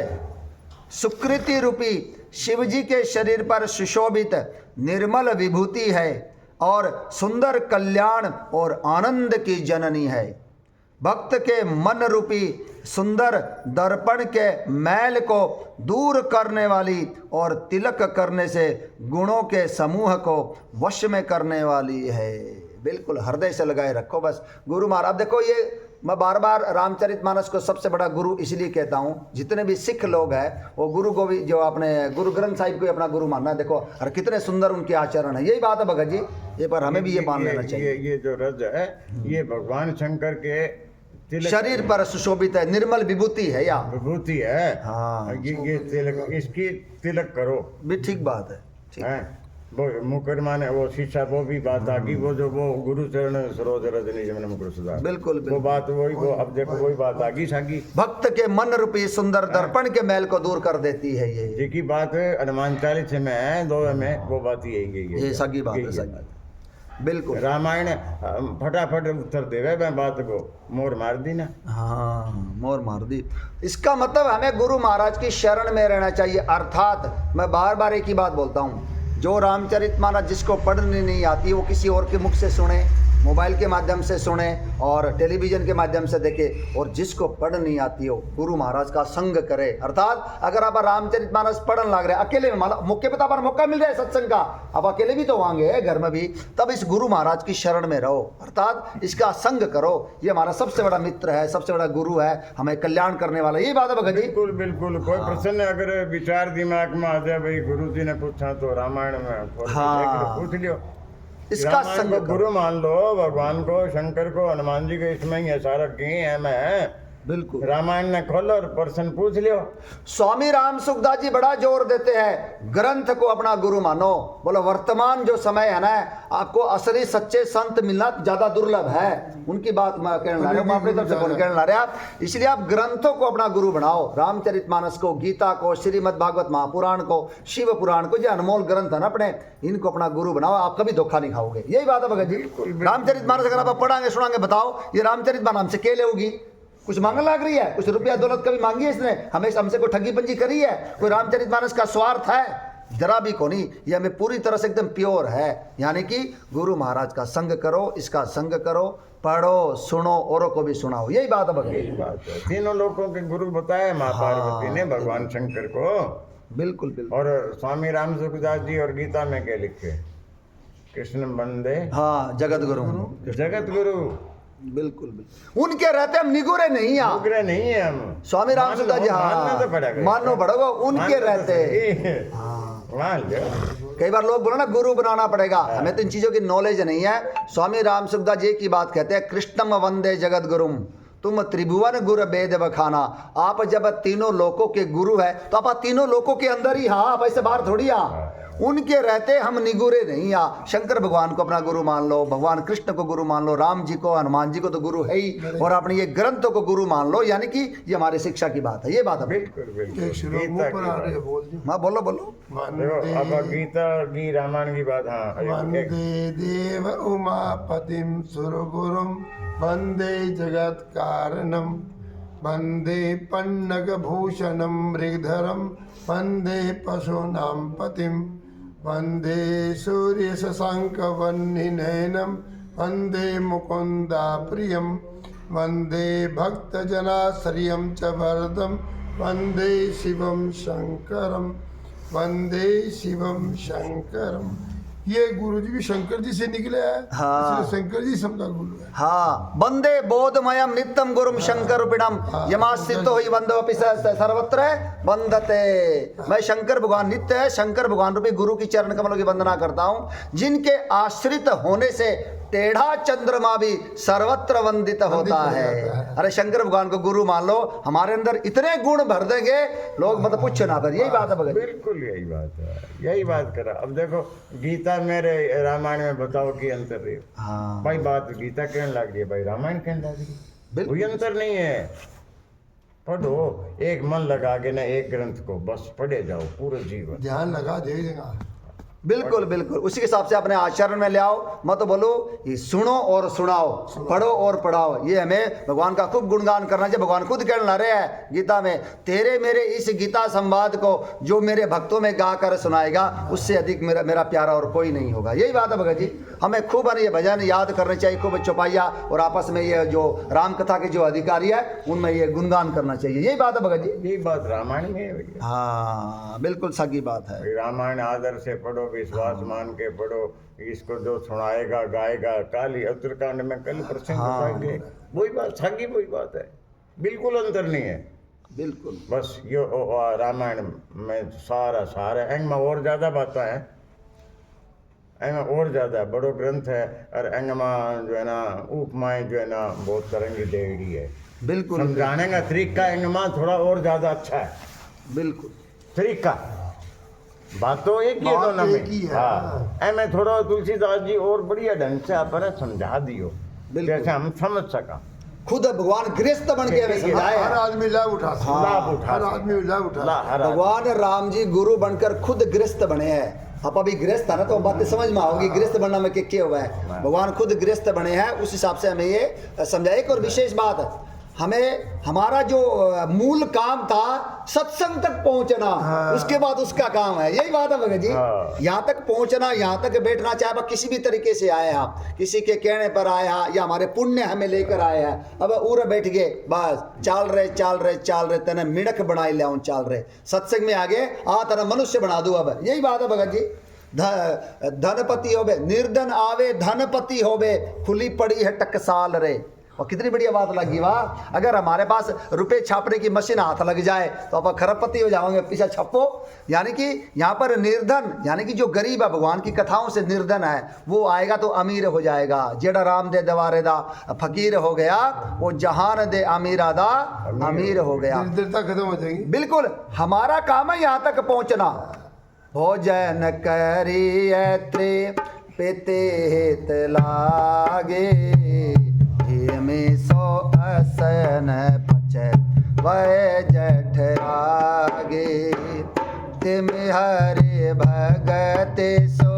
[SPEAKER 2] सुकृति रूपी शिव जी के शरीर पर सुशोभित निर्मल विभूति है और सुंदर कल्याण और आनंद की जननी है। भक्त के मन रूपी सुंदर दर्पण के मैल को दूर करने वाली और तिलक करने से गुणों के समूह को वश में करने वाली है। बिल्कुल हृदय से लगाए रखो बस गुरु महाराज। देखो ये मैं बार बार रामचरितमानस को सबसे बड़ा गुरु इसलिए कहता हूँ, जितने भी सिख लोग हैं वो गुरु को भी, जो अपने गुरु ग्रंथ साहिब को अपना गुरु मानना है। देखो और कितने सुंदर उनके आचरण है। यही बात है भगत जी, ये पर हमें भी ये मान लेना चाहिए।
[SPEAKER 1] ये जो रज है ये भगवान शंकर के तिलक
[SPEAKER 2] शरीर पर सुशोभित है, निर्मल विभूति है या
[SPEAKER 1] विभूति है।
[SPEAKER 2] हाँ
[SPEAKER 1] ये तिलक, इसकी तिलक करो
[SPEAKER 2] भी ठीक बात है। ठीक
[SPEAKER 1] है। वो मुकर माने वो शिक्षा, वो भी बात आ गई। वो जो वो गुरु चरण सरोज रजनी जमन मुकुर सुधार,
[SPEAKER 2] बिल्कुल
[SPEAKER 1] वो बात वही, वो अब देखो वही बात आ गई सागी।
[SPEAKER 2] भक्त के मन रूपी सुंदर दर्पण के मैल को दूर कर देती है ये।
[SPEAKER 1] जी की बात हनुमान 40 में है, 2 में वो बात यही
[SPEAKER 2] ये सगी बात है, सगी बिल्कुल।
[SPEAKER 1] रामायण फटाफट उत्तर देवे मैं बात को, मोर मार दी ना।
[SPEAKER 2] हाँ मोर मार दी। इसका मतलब हमें गुरु महाराज की शरण में रहना चाहिए। अर्थात मैं बार बार एक ही बात बोलता हूँ, जो रामचरितमानस जिसको पढ़ने नहीं आती वो किसी और के मुख से सुने, मोबाइल के माध्यम से सुने और टेलीविज़न के माध्यम से देखे, और जिसको पढ़ नहीं आती हो गुरु महाराज का संग करे। अर्थात अगर आप रामचरितमानस पढ़ने लग रहे अकेले में, मौके पर पर मौका मिल रहा है सत्संग का, अब अकेले भी तो होंगे घर में भी, तब इस गुरु महाराज की शरण में रहो, अर्थात इसका संग करो। ये हमारा सबसे बड़ा मित्र है, सबसे बड़ा गुरु है, हमें कल्याण करने वाला। यही बात है भगत जी।
[SPEAKER 1] बिल्कुल बिल्कुल। कोई प्रश्न अगर विचार दिमाग में आ जाए, भाई गुरु जी ने पूछा तो रामायण में पूछ लियो।
[SPEAKER 2] इसका संग
[SPEAKER 1] गुरु मान लो, भगवान को, शंकर को, हनुमान जी को, इसमें ही है सारा की है। मैं
[SPEAKER 2] बिल्कुल
[SPEAKER 1] रामायण ने खोलो और प्रश्न पूछ लियो।
[SPEAKER 2] स्वामी राम सुखदास जी बड़ा जोर देते हैं ग्रंथ को अपना गुरु मानो। बोलो वर्तमान जो समय है ना, आपको असली सच्चे संत मिलना ज्यादा दुर्लभ है। उनकी बात मैं कहने ला रहा हूँ, अपनी तरफ से कहने ला रहे आप। इसलिए आप ग्रंथों को अपना गुरु बनाओ, रामचरितमानस को, गीता को, श्रीमद् भागवत महापुराण को, शिव पुराण को, जो अनमोल ग्रंथ है ना अपने, इनको अपना गुरु बनाओ। आप कभी धोखा नहीं खाओगे। यही बात है भगत जी। रामचरितमानस अगर आप पढ़ाएंगे सुनाएंगे, बताओ ये रामचरितमानस हमसे क्या लेगी? कुछ मांगने लग रही है? कुछ रुपया दौलत कभी मांगी है इसने? हमें हमसे कोई ठगी पंजी करी है? कोई रामचरितमानस का स्वार्थ है? जरा भी को नहीं। ये हमें पूरी तरह से एकदम प्योर है। यानी कि गुरु महाराज का संग करो, इसका संग करो, पढ़ो, सुनो, औरों को भी सुनाओ। यही बात है भगत।
[SPEAKER 1] यही बात है। तीनों लोगों के गुरु बताए माँ पार्वती ने भगवान शंकर को।
[SPEAKER 2] बिल्कुल बिल्कुल।
[SPEAKER 1] और स्वामी राम सुखदास जी और गीता में क्या लिखे? कृष्ण वंदे
[SPEAKER 2] हाँ जगत गुरु,
[SPEAKER 1] जगत गुरु।
[SPEAKER 2] बिल्कुल बिल्कुल। उनके रहते हम निगुरे नहीं हैं,
[SPEAKER 1] निगुरे नहीं है हम।
[SPEAKER 2] स्वामी राम सुखदास जी। हाँ मानो पड़ेगा उनके रहते।
[SPEAKER 1] मान लो
[SPEAKER 2] कई बार लोग बोलो ना गुरु बनाना पड़ेगा, हमें तो इन चीजों की नॉलेज नहीं है। स्वामी राम सुखदास जी की बात कहते हैं, कृष्णम वंदे जगत गुरुम तुम त्रिभुवन गुरु वेद बखाना। आप जब तीनों लोकों के गुरु है तो आप तीनों लोकों के अंदर ही, हाँ आप ऐसे बाहर थोड़ी। हाँ उनके रहते हम निगुरे नहीं। या शंकर भगवान को अपना गुरु मान लो, भगवान कृष्ण को गुरु मान लो, राम जी को, हनुमान जी को तो गुरु है ही, और अपने ये ग्रंथों को गुरु मान लो। यानी कि ये हमारे शिक्षा की बात है, ये बात है।
[SPEAKER 1] बिल्कुल बिल्कुल
[SPEAKER 3] एक श्लोक मुंह पर आ रहे हैं, बोल दी।
[SPEAKER 2] हाँ बोलो बोलो।
[SPEAKER 1] देखो अब गीता की रामायण की बात। हाँ
[SPEAKER 3] वंदे देव उमापतिं सुरगुरुं वंदे जगत कारणम वंदे पन्नगभूषणं मृगधरं वंदे पशूनां पतिं वंदे सूर्यशशाङ्कवह्निनयनं वंदे मुकुन्दा प्रियं वंदे भक्तजनाश्रयं च वरदं वंदे शिवं शंकरं वंदे शिवम शंकरम। ये गुरु जी भी शंकर जी से निकले हैं।
[SPEAKER 2] हाँ।
[SPEAKER 3] इसलिए शंकर जी सबका गुरु है।
[SPEAKER 2] हाँ, वंदे बोधमयम नित्यम गुरुम शंकर रूपिणम यमास्थितो ही वंदोपि सर्वत्र वंदते। मैं शंकर भगवान नित्य है, शंकर भगवान रूपी गुरु की चरण कमलों की वंदना करता हूँ, जिनके आश्रित होने से टेढ़ा चंद्रमा भी सर्वत्र वंदित होता है। अरे शंकर भगवान को गुरु मान लो, हमारे अंदर इतने गुण भर देंगे लोग मतलब पूछो ना कर। यही बात है भगत।
[SPEAKER 1] बिल्कुल यही बात है, यही बात करा। अब देखो गीता मेरे रामायण में बताओ कि अंतर रही।
[SPEAKER 2] हाँ
[SPEAKER 1] भाई बात गीता कहने लग रही है, भाई रामायण कहने लग रही है, कोई अंतर नहीं है। पढ़ो एक मन लगा के ना एक ग्रंथ को, बस पढ़े जाओ पूरे जीवन।
[SPEAKER 3] ध्यान लगा देगा।
[SPEAKER 2] बिल्कुल बिल्कुल, उसी के हिसाब से अपने आचरण में ले आओ। मत तो बोलो ये सुनो और सुनाओ, पढ़ो और पढ़ाओ। ये हमें भगवान का खूब गुणगान करना चाहिए। भगवान खुद कहने ला रहे हैं गीता में, तेरे मेरे इस गीता संवाद को जो मेरे भक्तों में गा कर सुनाएगा उससे अधिक मेरा प्यारा और कोई नहीं होगा। यही बात है भगत जी। हमें खूब ये भजन याद करने चाहिए, खूब चौपाइया, और आपस में ये जो राम कथा के जो अधिकारी है उनमें ये गुणगान करना चाहिए। यही बात है भगत जी।
[SPEAKER 1] यही बात रामायण में है भैया।
[SPEAKER 2] हाँ बिल्कुल सही बात है।
[SPEAKER 1] रामायण आदर से पढ़ो, विश्वास मान के पढ़ो। इसको जो सुनाएगा गाएगा, काली उत्तरकांड में कल प्रसंग बताएंगे। वही बात सागी, वही बात है, बिल्कुल अंतर नहीं है।
[SPEAKER 2] बिल्कुल
[SPEAKER 1] बस ये रामायण में सारा सारा एंग में और ज़्यादा बातें हैं, एंग में और ज़्यादा बड़ो ग्रंथ है, और एंग में जो है ना उपमाएं जो है ना बहुत तरह की देड़ी है।
[SPEAKER 2] बिल्कुल
[SPEAKER 1] समझाने का तरीका एंग में थोड़ा और ज़्यादा अच्छा है।
[SPEAKER 2] बिल्कुल
[SPEAKER 1] तरीका बात तो एक ही है दोनों में। हाँ, ऐ थोड़ा तुलसीदास जी और बढ़िया ढंग से अपने समझा दियो, जैसे हम समझ सका।
[SPEAKER 2] खुद भगवान गृहस्थ बन के हमें समझाया।
[SPEAKER 3] हर आदमी लाभ उठा सकता है।
[SPEAKER 1] लाभ उठा
[SPEAKER 3] हर आदमी लाभ उठा।
[SPEAKER 2] भगवान राम जी गुरु बनकर खुद गृहस्थ बने हैं। आप अभी गृहस्थ है ना, तो बातें समझ में आओगी गृहस्थ बनना में क्या हुआ है। भगवान खुद गृहस्थ बने हैं, उस हिसाब से हमें ये समझा। एक और विशेष बात है, हमें हमारा जो मूल काम था सत्संग तक पहुंचना, उसके बाद उसका काम है। यही बात है भगत जी। यहाँ तक पहुंचना, यहाँ तक बैठना, चाहे आप किसी भी तरीके से आए हैं, किसी के कहने पर आए हैं या हमारे पुण्य हमें लेकर आए हैं। अब उर बैठ गए, बस चाल रहे तेने मिणक बनाई ले चाल रहे, सत्संग में आगे आ तेरा मनुष्य बना दू। अब यही बात है भगत जी। धनपति होवे निर्धन आवे, धनपति होवे खुली पड़ी है टकसाल रे। और कितनी बढ़िया बात लगी वाह। अगर हमारे पास रुपए छापने की मशीन हाथ लग जाए तो आप खरबपति हो जाओगे, पीछे छपो। यानी कि यहाँ पर निर्धन यानी कि जो गरीब है, भगवान की कथाओं से निर्धन है, वो आएगा तो अमीर हो जाएगा। जेड़ा राम दे दवारे दा फकीर हो गया, वो जहान दे अमीरा दा अमीर हो गया।
[SPEAKER 3] दरिद्रता खत्म हो जाएगी।
[SPEAKER 2] बिल्कुल हमारा काम है यहाँ तक पहुँचना। भोजन करिए त्रे पेते हित लागे, में सो असन पचे वह जठरागे, तिम हरे भगते सो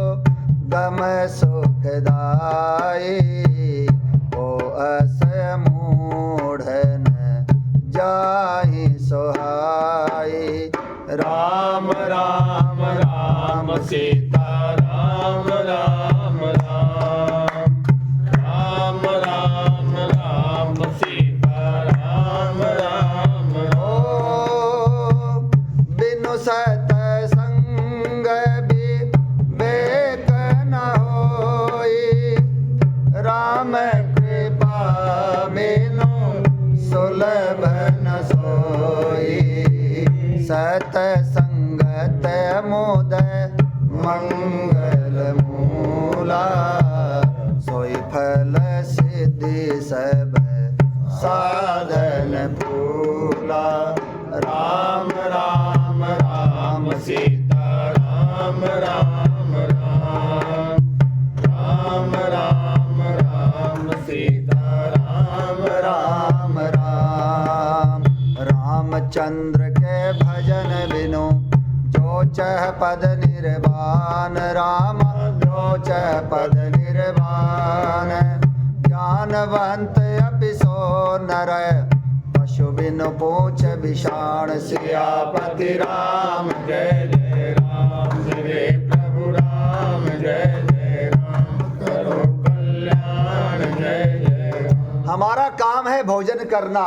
[SPEAKER 2] गम सुखदाये, ओ अस मूढ़न जाहि सोहाये। राम राम राम सीता राम राम राम, राम राम राम सीता राम राम। ओ बिनु सतसंग विवेक न होई, राम कृपा बिनु सुलभ न सोई। सतसंगत मोद मंगल मूला, सोई फल सिद्धि सब साधन भूला। राम राम राम सीता राम राम। रामचंद्र के भजन बिनु जो चह पद निर्वाण राम जो चह पद निर्वाण ज्ञानवंत अपि सो नर पशु बिनु पूछ विषाण
[SPEAKER 1] सियापति राम जय जय राम मेरे प्रभु राम जय जय राम करो कल्याण जय जय राम।
[SPEAKER 2] हमारा काम है भोजन करना।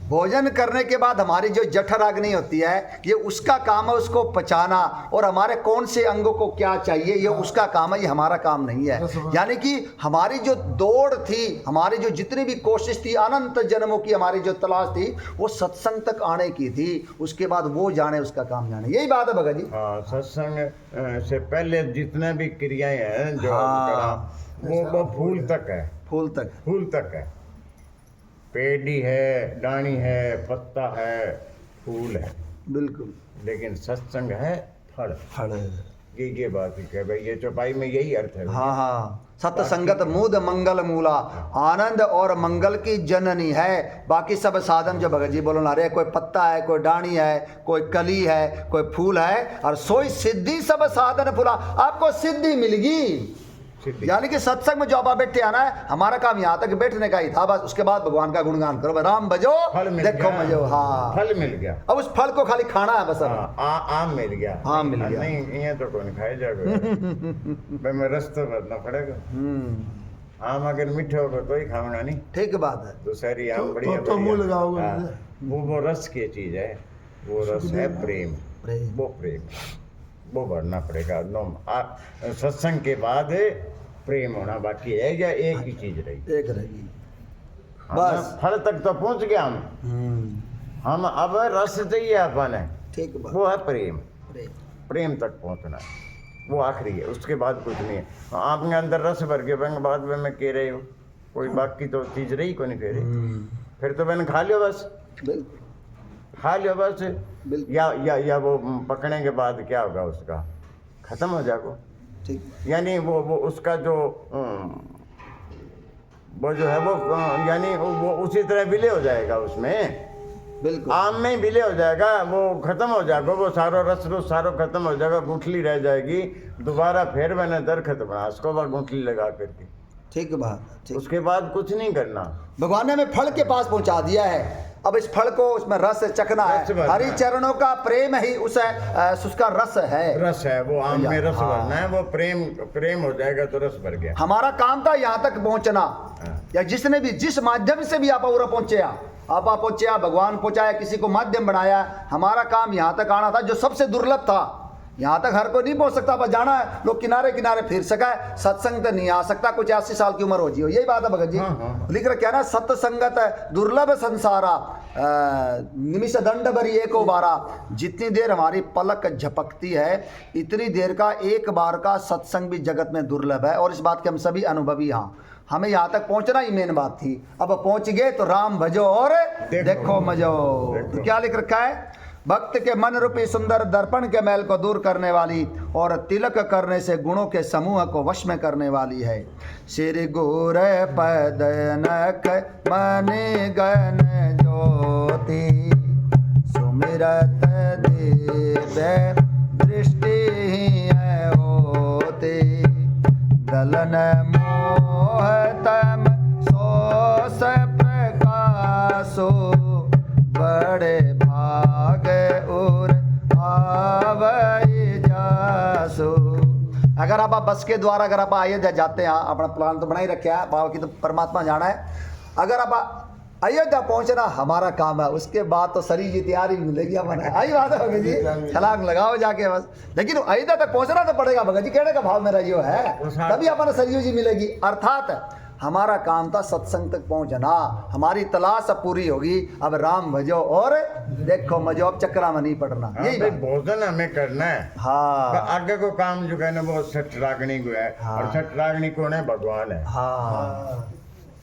[SPEAKER 2] भोजन करने के बाद हमारी जो जठराग्नि होती है ये उसका काम है उसको पचाना, और हमारे कौन से अंगों को क्या चाहिए ये उसका काम है, ये हमारा काम नहीं है। यानी कि हमारी जो दौड़ थी, हमारी जो जितनी भी कोशिश थी, अनंत जन्मों की हमारी जो तलाश थी वो सत्संग तक आने की थी। उसके बाद वो जाने उसका काम जाने, यही बात है भगत जी।
[SPEAKER 1] हाँ, सत्संग से पहले जितने भी क्रियाएं हैं जो
[SPEAKER 2] हाँ,
[SPEAKER 1] वो फूल तक है,
[SPEAKER 2] फूल तक,
[SPEAKER 1] फूल तक है। पेड़ी है, डाणी है, पत्ता है, फूल है,
[SPEAKER 2] बिल्कुल।
[SPEAKER 1] लेकिन सत्संग है फल।
[SPEAKER 2] फल
[SPEAKER 1] ये बात है भाई, ये चौपाई में यही अर्थ है।
[SPEAKER 2] हाँ हाँ, सत्संगत मूद मंगल मूला, आनंद और मंगल की जननी है। बाकी सब साधन जो भगत जी बोलो ना रहे, कोई पत्ता है, कोई डाणी है, कोई कली है, कोई फूल है, और सोई सिद्धि सब साधन फूला। आपको सिद्धि मिलेगी, यानी कि सत्संग में जो आप बैठे आना है, हमारा काम यहाँ तक बैठने का ही था बस। उसके बाद भगवान का गुणगान करो, राम भजो देखो मजो। हाँ,
[SPEAKER 1] फल मिल गया,
[SPEAKER 2] अब उस फल को खाली खाना है बस।
[SPEAKER 1] आम मिल गया,
[SPEAKER 2] आम मिल गया,
[SPEAKER 1] नहीं ये तो कौन खाए जाएगा भाई, मैं रस्ते भरना पड़ेगा। आम अगर मीठे होगा तो ही खाऊंगा, नहीं
[SPEAKER 2] ठीक बात है।
[SPEAKER 1] दूसरी आम बढ़िया
[SPEAKER 3] तो मुंह लगाओगे।
[SPEAKER 1] वो रस की चीज है, वो रस है प्रेम, वो प्रेम वो बढ़ना पड़ेगा। सत्संग के बाद प्रेम होना बाकी है, या एक ही चीज रही?
[SPEAKER 2] एक रहेगी
[SPEAKER 1] बस। फल तक तो पहुंच गया हम अब रस चाहिए अपन है,
[SPEAKER 2] ठीक बात।
[SPEAKER 1] वो है प्रेम। प्रेम तक पहुंचना वो आखिरी है, उसके बाद कुछ नहीं है। आपके अंदर रस भर के बैंक बाद में मैं कह रही हूँ, कोई बाकी तो चीज रही को नहीं कह रही, फिर तो मैंने खा लियो बस, खा लियो बस। या वो पकड़ने के बाद क्या होगा, उसका खत्म हो जाएगा।
[SPEAKER 2] ठीक,
[SPEAKER 1] यानी वो उसका जो वो जो है वो यानी वो उसी तरह विलय हो जाएगा उसमें,
[SPEAKER 2] बिल्कुल
[SPEAKER 1] आम में ही विलय हो जाएगा, वो खत्म हो जाएगा, वो सारो रस सारो खत्म हो जाएगा, गुठली रह जाएगी। दोबारा फिर मैंने दरखत बना उसको बाद गुठली लगा करके,
[SPEAKER 2] ठीक बात, ठीक।
[SPEAKER 1] उसके बाद कुछ नहीं करना।
[SPEAKER 2] भगवान ने हमें फल के पास पहुंचा दिया है, अब इस फल को उसमें रस चखना है। हरि चरणों का प्रेम ही उसका रस है,
[SPEAKER 1] रस है वो आम में रस भरना है, वो प्रेम हो जाएगा तो रस भर गया।
[SPEAKER 2] हमारा काम था यहाँ तक पहुंचना, या जिसने भी जिस माध्यम से भी आप और पहुंचे, आप पहुंचे, भगवान पहुंचाया, किसी को माध्यम बनाया। हमारा काम यहाँ तक आना था, जो सबसे दुर्लभ था। यहाँ तक हर कोई नहीं पहुंच सकता, बस जाना है, लोग किनारे किनारे फिर सका है, सत्संग तो नहीं आ सकता, कुछ 80 साल की उम्र हो जी हो, यही बात है भगत जी। लिख रहा क्या ना, सत्संगत दुर्लभ संसारा निमिष दंड भरी एको बारा। जितनी देर हमारी पलक झपकती है, इतनी देर का एक बार का सत्संग भी जगत में दुर्लभ है, और इस बात के हम सभी अनुभवी। हाँ, हमें यहाँ तक पहुँचना ही मेन बात थी। अब पहुँच गए तो राम भजो और देखो मजो। तो क्या लिख रखा है, भक्त के मन रूपी सुंदर दर्पण के मैल को दूर करने वाली, और तिलक करने से गुणों के समूह को वश में करने वाली है। श्री गुर पदनक मन गन ज्योति, सुमिरत देव दृष्टि होती, दलन मोह तम सोस प्रकाशो, बड़े भाग और आवै जासो। अगर आप बस के द्वारा अगर आप अयोध्या जाते हैं, अपना प्लान तो बना ही रखा है, बाबा की तो परमात्मा जाना है। अगर आप अयोध्या पहुंचना हमारा काम है, उसके बाद तो सरी जी तैयारी मिलेगी हमारे। आई बात है भगत जी, छलांग लगाओ जाके बस, लेकिन अयोध्या तक पहुंचना तो पड़ेगा भगत जी, कहने का भाव मेरा जो है, तभी अपना सरयू जी मिलेगी। अर्थात हमारा काम था सत्संग तक पहुंचना, हमारी तलाश अब पूरी होगी। अब राम भजो और देखो मजो, अब चक्रा में नहीं पड़ना। यही
[SPEAKER 1] भाई भोजन हमें करना है।
[SPEAKER 2] हाँ,
[SPEAKER 1] आगे को काम जो है ना वो छठरागनी को है, और छठरागनी कौन है? भगवान है।
[SPEAKER 2] हाँ,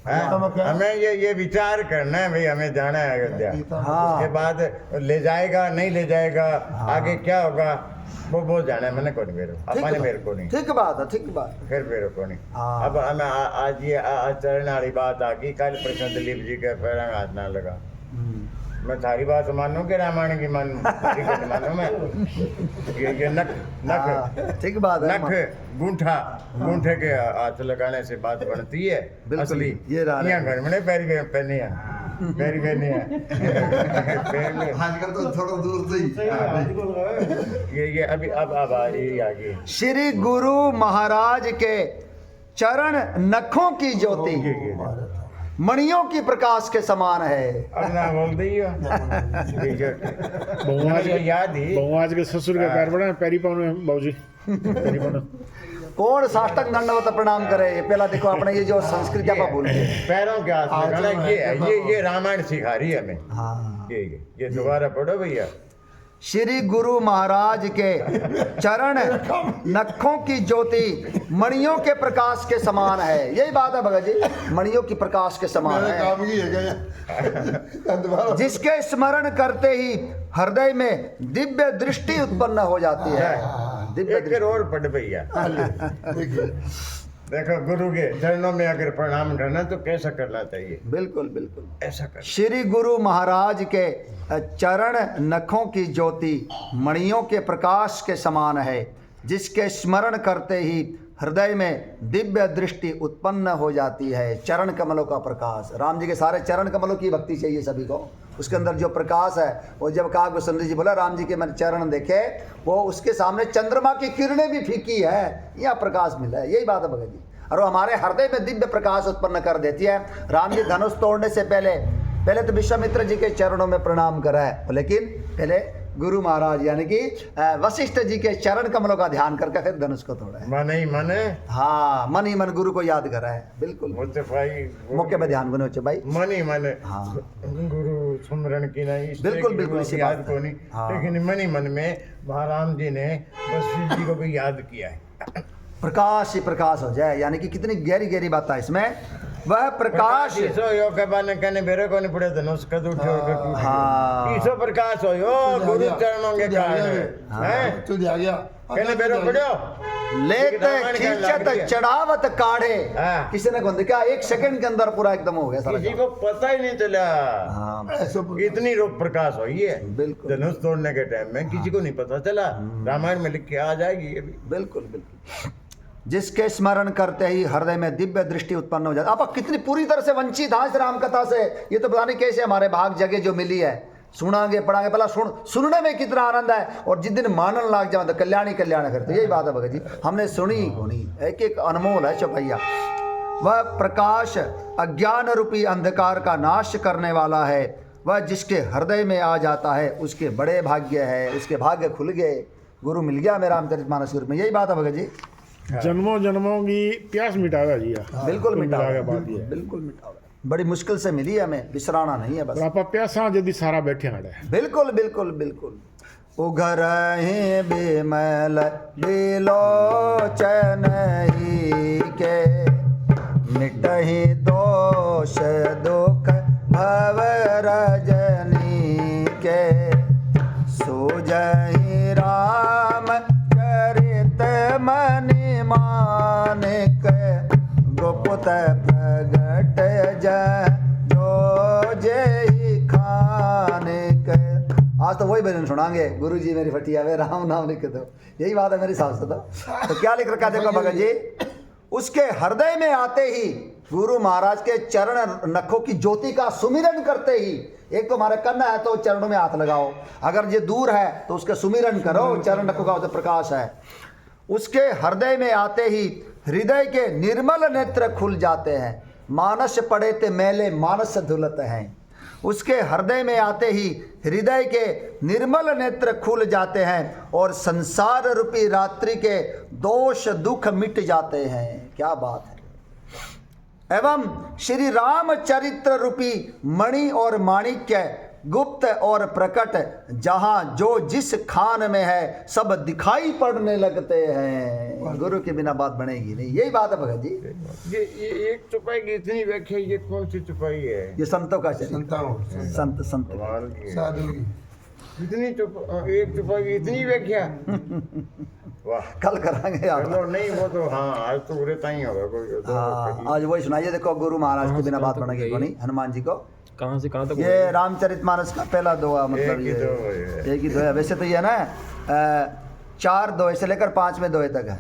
[SPEAKER 1] हमें ये विचार करना है भाई, हमें जाना है अयोध्या। उसके बाद ले जाएगा नहीं ले जाएगा, आगे क्या होगा वो जाना है। मैंने कौन मेरे को नहीं,
[SPEAKER 2] ठीक बात है, ठीक बात।
[SPEAKER 1] फिर मेरे को नहीं। अब हमें आज ये आचरण वाली बात आ गई, कल प्रश्न दिलीप जी के पैर हाथ ना लगा, मैं थारी बात मानूं कि रामायण की मानूं? थारी बात मानूं मैं? ये नख नख
[SPEAKER 2] हाँ, ठीक बात है।
[SPEAKER 1] नख गूंठा गूंठे के हाथ लगाने से बात बनती है
[SPEAKER 2] बिल्कुल,
[SPEAKER 1] असली।
[SPEAKER 2] ये रहा है।
[SPEAKER 1] यहाँ घर में पैरी पहनी है, पैरी पहनी है।
[SPEAKER 3] आजकल तो थोड़ा दूर से ही
[SPEAKER 1] ये अभी अब ये आगे
[SPEAKER 2] श्री गुरु महाराज के चरण नखों की ज्योति मणियों की प्रकाश के समान है।
[SPEAKER 1] अब ना बोल दी हो। याद ही
[SPEAKER 6] आज के ससुर का पैर पड़ा पैरी पाउन में बाबूजी पैरी पाउन
[SPEAKER 2] कौन साष्टांग दंडवत प्रणाम करे? पहला देखो अपने ये जो संस्कृति आप भूल गए।
[SPEAKER 1] पैरों के हाथ में गाना ये रामायण सिखा रही है हमें।
[SPEAKER 2] हाँ,
[SPEAKER 1] ये दोबारा पढ़ो भैया।
[SPEAKER 2] श्री गुरु महाराज के चरण नखों की ज्योति मणियों के प्रकाश के समान है। यही बात है भगत जी, मणियों की प्रकाश के समान
[SPEAKER 3] मेरे
[SPEAKER 2] है,
[SPEAKER 3] काम की है क्या? दोबारा
[SPEAKER 2] जिसके स्मरण करते ही हृदय में दिव्य दृष्टि उत्पन्न हो जाती है। दिव्य
[SPEAKER 1] एक
[SPEAKER 2] दृष्टि।
[SPEAKER 1] और पढ़ भैया।
[SPEAKER 3] देखिए
[SPEAKER 1] देखो गुरु के चरणों में अगर प्रणाम करना तो कैसा करना चाहिए?
[SPEAKER 2] बिल्कुल बिल्कुल।
[SPEAKER 1] ऐसा कर।
[SPEAKER 2] श्री गुरु महाराज के चरण नखों की ज्योति मणियों के प्रकाश के समान है, जिसके स्मरण करते ही हृदय में दिव्य दृष्टि उत्पन्न हो जाती है। चरण कमलों का प्रकाश, राम जी के सारे चरण कमलों की भक्ति चाहिए सभी को। उसके अंदर जो प्रकाश है वो जब काव्य सुंदर जी बोला राम जी के मैंने चरण देखे, वो उसके सामने चंद्रमा की किरणें भी फीकी है, यह प्रकाश मिला है। यही बात है भगत जी, और वो हमारे हृदय में दिव्य प्रकाश उत्पन्न कर देती है। राम जी धनुष तोड़ने से पहले तो विश्वामित्र जी के चरणों में प्रणाम करा है, लेकिन पहले गुरु महाराज यानी कि वशिष्ठ जी के चरण कमलों का ध्यान करके फिर धनुष को तोड़ा है।
[SPEAKER 1] मन ही मन
[SPEAKER 2] हाँ, मन ही मन गुरु को याद करा है। बिल्कुल,
[SPEAKER 1] बोलते भाई
[SPEAKER 2] मौके पे ध्यान बनो भाई।
[SPEAKER 1] मन ही मन।
[SPEAKER 2] हाँ।
[SPEAKER 1] गुरु सुमरण की नहीं
[SPEAKER 2] बिल्कुल, बिल्कुल, इसी
[SPEAKER 1] याद
[SPEAKER 2] बात
[SPEAKER 1] को
[SPEAKER 2] है।
[SPEAKER 1] नहीं,
[SPEAKER 2] हाँ।
[SPEAKER 1] लेकिन मन ही मन में महाराम जी ने वशिष्ठ जी को भी याद किया है।
[SPEAKER 2] प्रकाश ही प्रकाश हो जाए, यानी कि कितनी गहरी गहरी बात है इसमें। वह प्रकाश
[SPEAKER 1] ईसो यो के बाने कहने बेरे को नहीं पड़े धनुष कद उठे और कद उठे।
[SPEAKER 2] हाँ।
[SPEAKER 1] ईसो प्रकाश हो यो गुरु चरणों के कारण हैं।
[SPEAKER 3] तू आ गया
[SPEAKER 1] कहने बेरो पड़ो
[SPEAKER 2] लेते खींचत चढ़ावत काढ़े।
[SPEAKER 1] हाँ।
[SPEAKER 2] किसी ने कौन देखा, 1 सेकंड के अंदर पूरा एकदम हो गया सारा
[SPEAKER 1] किसी
[SPEAKER 2] काम।
[SPEAKER 1] को पता ही नहीं चला।
[SPEAKER 2] हाँ
[SPEAKER 3] ऐसे
[SPEAKER 1] इतनी रोग प्रकाश हुई है
[SPEAKER 2] बिल्कुल।
[SPEAKER 1] धनुष तोड़ने के टाइम में, किसी को नहीं पता चला। रामायण में लिख के आ जाएगी ये भी।
[SPEAKER 2] बिल्कुल बिल्कुल। जिसके स्मरण करते ही हृदय में दिव्य दृष्टि उत्पन्न हो जाती है। आप कितनी पूरी तरह से वंचित हैं इस राम कथा से, ये तो पता नहीं कैसे हमारे भाग जगह जो मिली है। सुनांगे पढ़ांगे, पहला सुनने में कितना आनंद है, और जिस दिन मानन लाग जाओ तो कल्याणी कल्याण करते। यही बात है भगत जी, हमने सुनी होनी, एक एक अनमोल है चौपैया। वह प्रकाश अज्ञान रूपी अंधकार का नाश करने वाला है। वह जिसके हृदय में आ जाता है उसके बड़े भाग्य है, उसके भाग्य खुल गए, गुरु मिल गया मेरा रामचरितमानस में। यही बात है भगत जी,
[SPEAKER 6] जन्मों जन्मों की प्यास मिटागा जी।
[SPEAKER 2] बिल्कुल मिटाओगे,
[SPEAKER 6] बात ये है।
[SPEAKER 2] बिल्कुल मिटाओगे। बड़ी मुश्किल से मिली है हमें, विसराना नहीं है बस।
[SPEAKER 6] और आप प्यासा यदि सारा बैठे हड़े
[SPEAKER 2] बिल्कुल बिल्कुल बिल्कुल। उघर ही बिमल बिलोचन ही के, मिटहि दोष दुख भव रजनी के, सूझहि राम चरित मनि मानिक, गुप्त प्रगट जो जय खानिक। आज तो वही भजन सुनाएंगे, गुरु जी मेरी फटिया वे राम नाम लिख दो। यही बात है मेरी सास तो क्या लिख रखा देखो भगत जी, उसके हृदय में आते ही गुरु महाराज के चरण नखों की ज्योति का सुमिरन करते ही, एक तो हमारे कन्न है तो चरणों में हाथ लगाओ, अगर ये दूर है तो उसके सुमिरन करो, चरण नखों का तो प्रकाश है। उसके हृदय में आते ही हृदय के निर्मल नेत्र खुल जाते हैं, मानस पड़े ते मेले मानस धुलत हैं। उसके हृदय में आते ही हृदय के निर्मल नेत्र खुल जाते हैं और संसार रूपी रात्रि के दोष दुख मिट जाते हैं। क्या बात है। एवं श्री राम चरित्र रूपी मणि और माणिक्य गुप्त और प्रकट जहां जो जिस खान में है सब दिखाई पड़ने लगते हैं। गुरु के बिना बात बनेगी नहीं। यही बात है भगत जी।
[SPEAKER 1] ये एक चुपाई की इतनी व्याख्या, ये कौन सी चुपाई है?
[SPEAKER 2] ये संतों का चरित्र,
[SPEAKER 3] संताओं
[SPEAKER 2] संत
[SPEAKER 1] भगवान की।
[SPEAKER 3] साधु की
[SPEAKER 1] इतनी चुप एक चुपा की इतनी व्याख्या वाह
[SPEAKER 2] कल करांगे आप।
[SPEAKER 1] चलो नहीं वो तो हाँ आज तो बुरे ताई होगा कोई तो
[SPEAKER 2] हाँ आज वही सुनाइए। देखो गुरु महाराज के बिना बात बनेगी को नहीं, हनुमान जी को।
[SPEAKER 4] कहाँ से कहाँ तक
[SPEAKER 2] ये रामचरितमानस का पहला दोहा, मतलब
[SPEAKER 1] एक ही दोहा है।
[SPEAKER 2] ये एक ही दोहा है। वैसे तो ये ना 4 दोहे से लेकर 5वें दोहे तक है,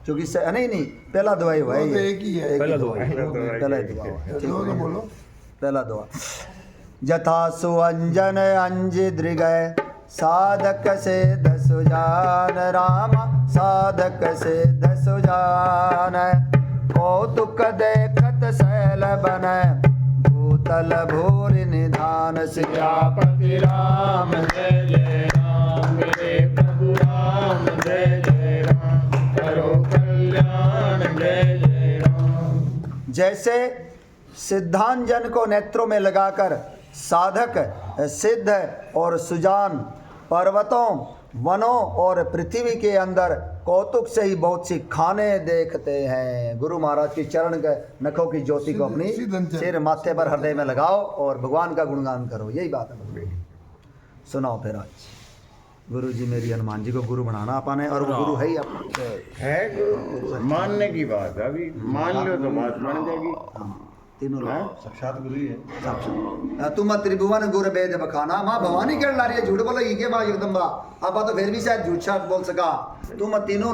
[SPEAKER 2] क्योंकि नहीं पहला दोहा ही हुआ है
[SPEAKER 3] वो तो
[SPEAKER 2] ये।
[SPEAKER 3] एक ही है।
[SPEAKER 2] एक ही
[SPEAKER 4] पहला
[SPEAKER 2] दोहा है,
[SPEAKER 1] दोहा है।
[SPEAKER 2] पहला ही दोहा हुआ है। ठीक
[SPEAKER 3] दो
[SPEAKER 2] है।
[SPEAKER 3] तो बोलो।
[SPEAKER 2] पहला दोहा। जथा सुअंजन अंजि दृगय साधक से दसुजान राम साधक से दसुजान कौतुक देखत शैल बन भूतल भूरि निधान
[SPEAKER 1] सियापति राम जय जय राम मेरे प्रभु राम जय जय राम करो कल्याण जय जय राम।
[SPEAKER 2] जैसे सिद्धांजन को नेत्रों में लगाकर साधक सिद्ध और सुजान पर्वतों वनों और पृथ्वी के अंदर कौतुक से ही बहुत सी खाने देखते हैं। गुरु महाराज की चरण के नखों की ज्योति को अपनी सिर माथे पर हृदय में लगाओ और भगवान का गुणगान करो, यही बात है। सुनाओ फिर आज गुरु जी मेरी हनुमान जी को गुरु बनाना अपने, और वो गुरु है ही अपना
[SPEAKER 1] है गुरु मानने की बात है, अभी मान लो तो बात बन जाएगी।
[SPEAKER 2] तीनों लोग साक्षात गुरु ही है। तुम त्रिभुवन गुरु वेद बखाना। माँ भवानी कह ला रही है झूठ बोलेगी के माँ एकदम बा। अब तो फिर भी शायद झूठ शाट बोल सका। तुम तीनों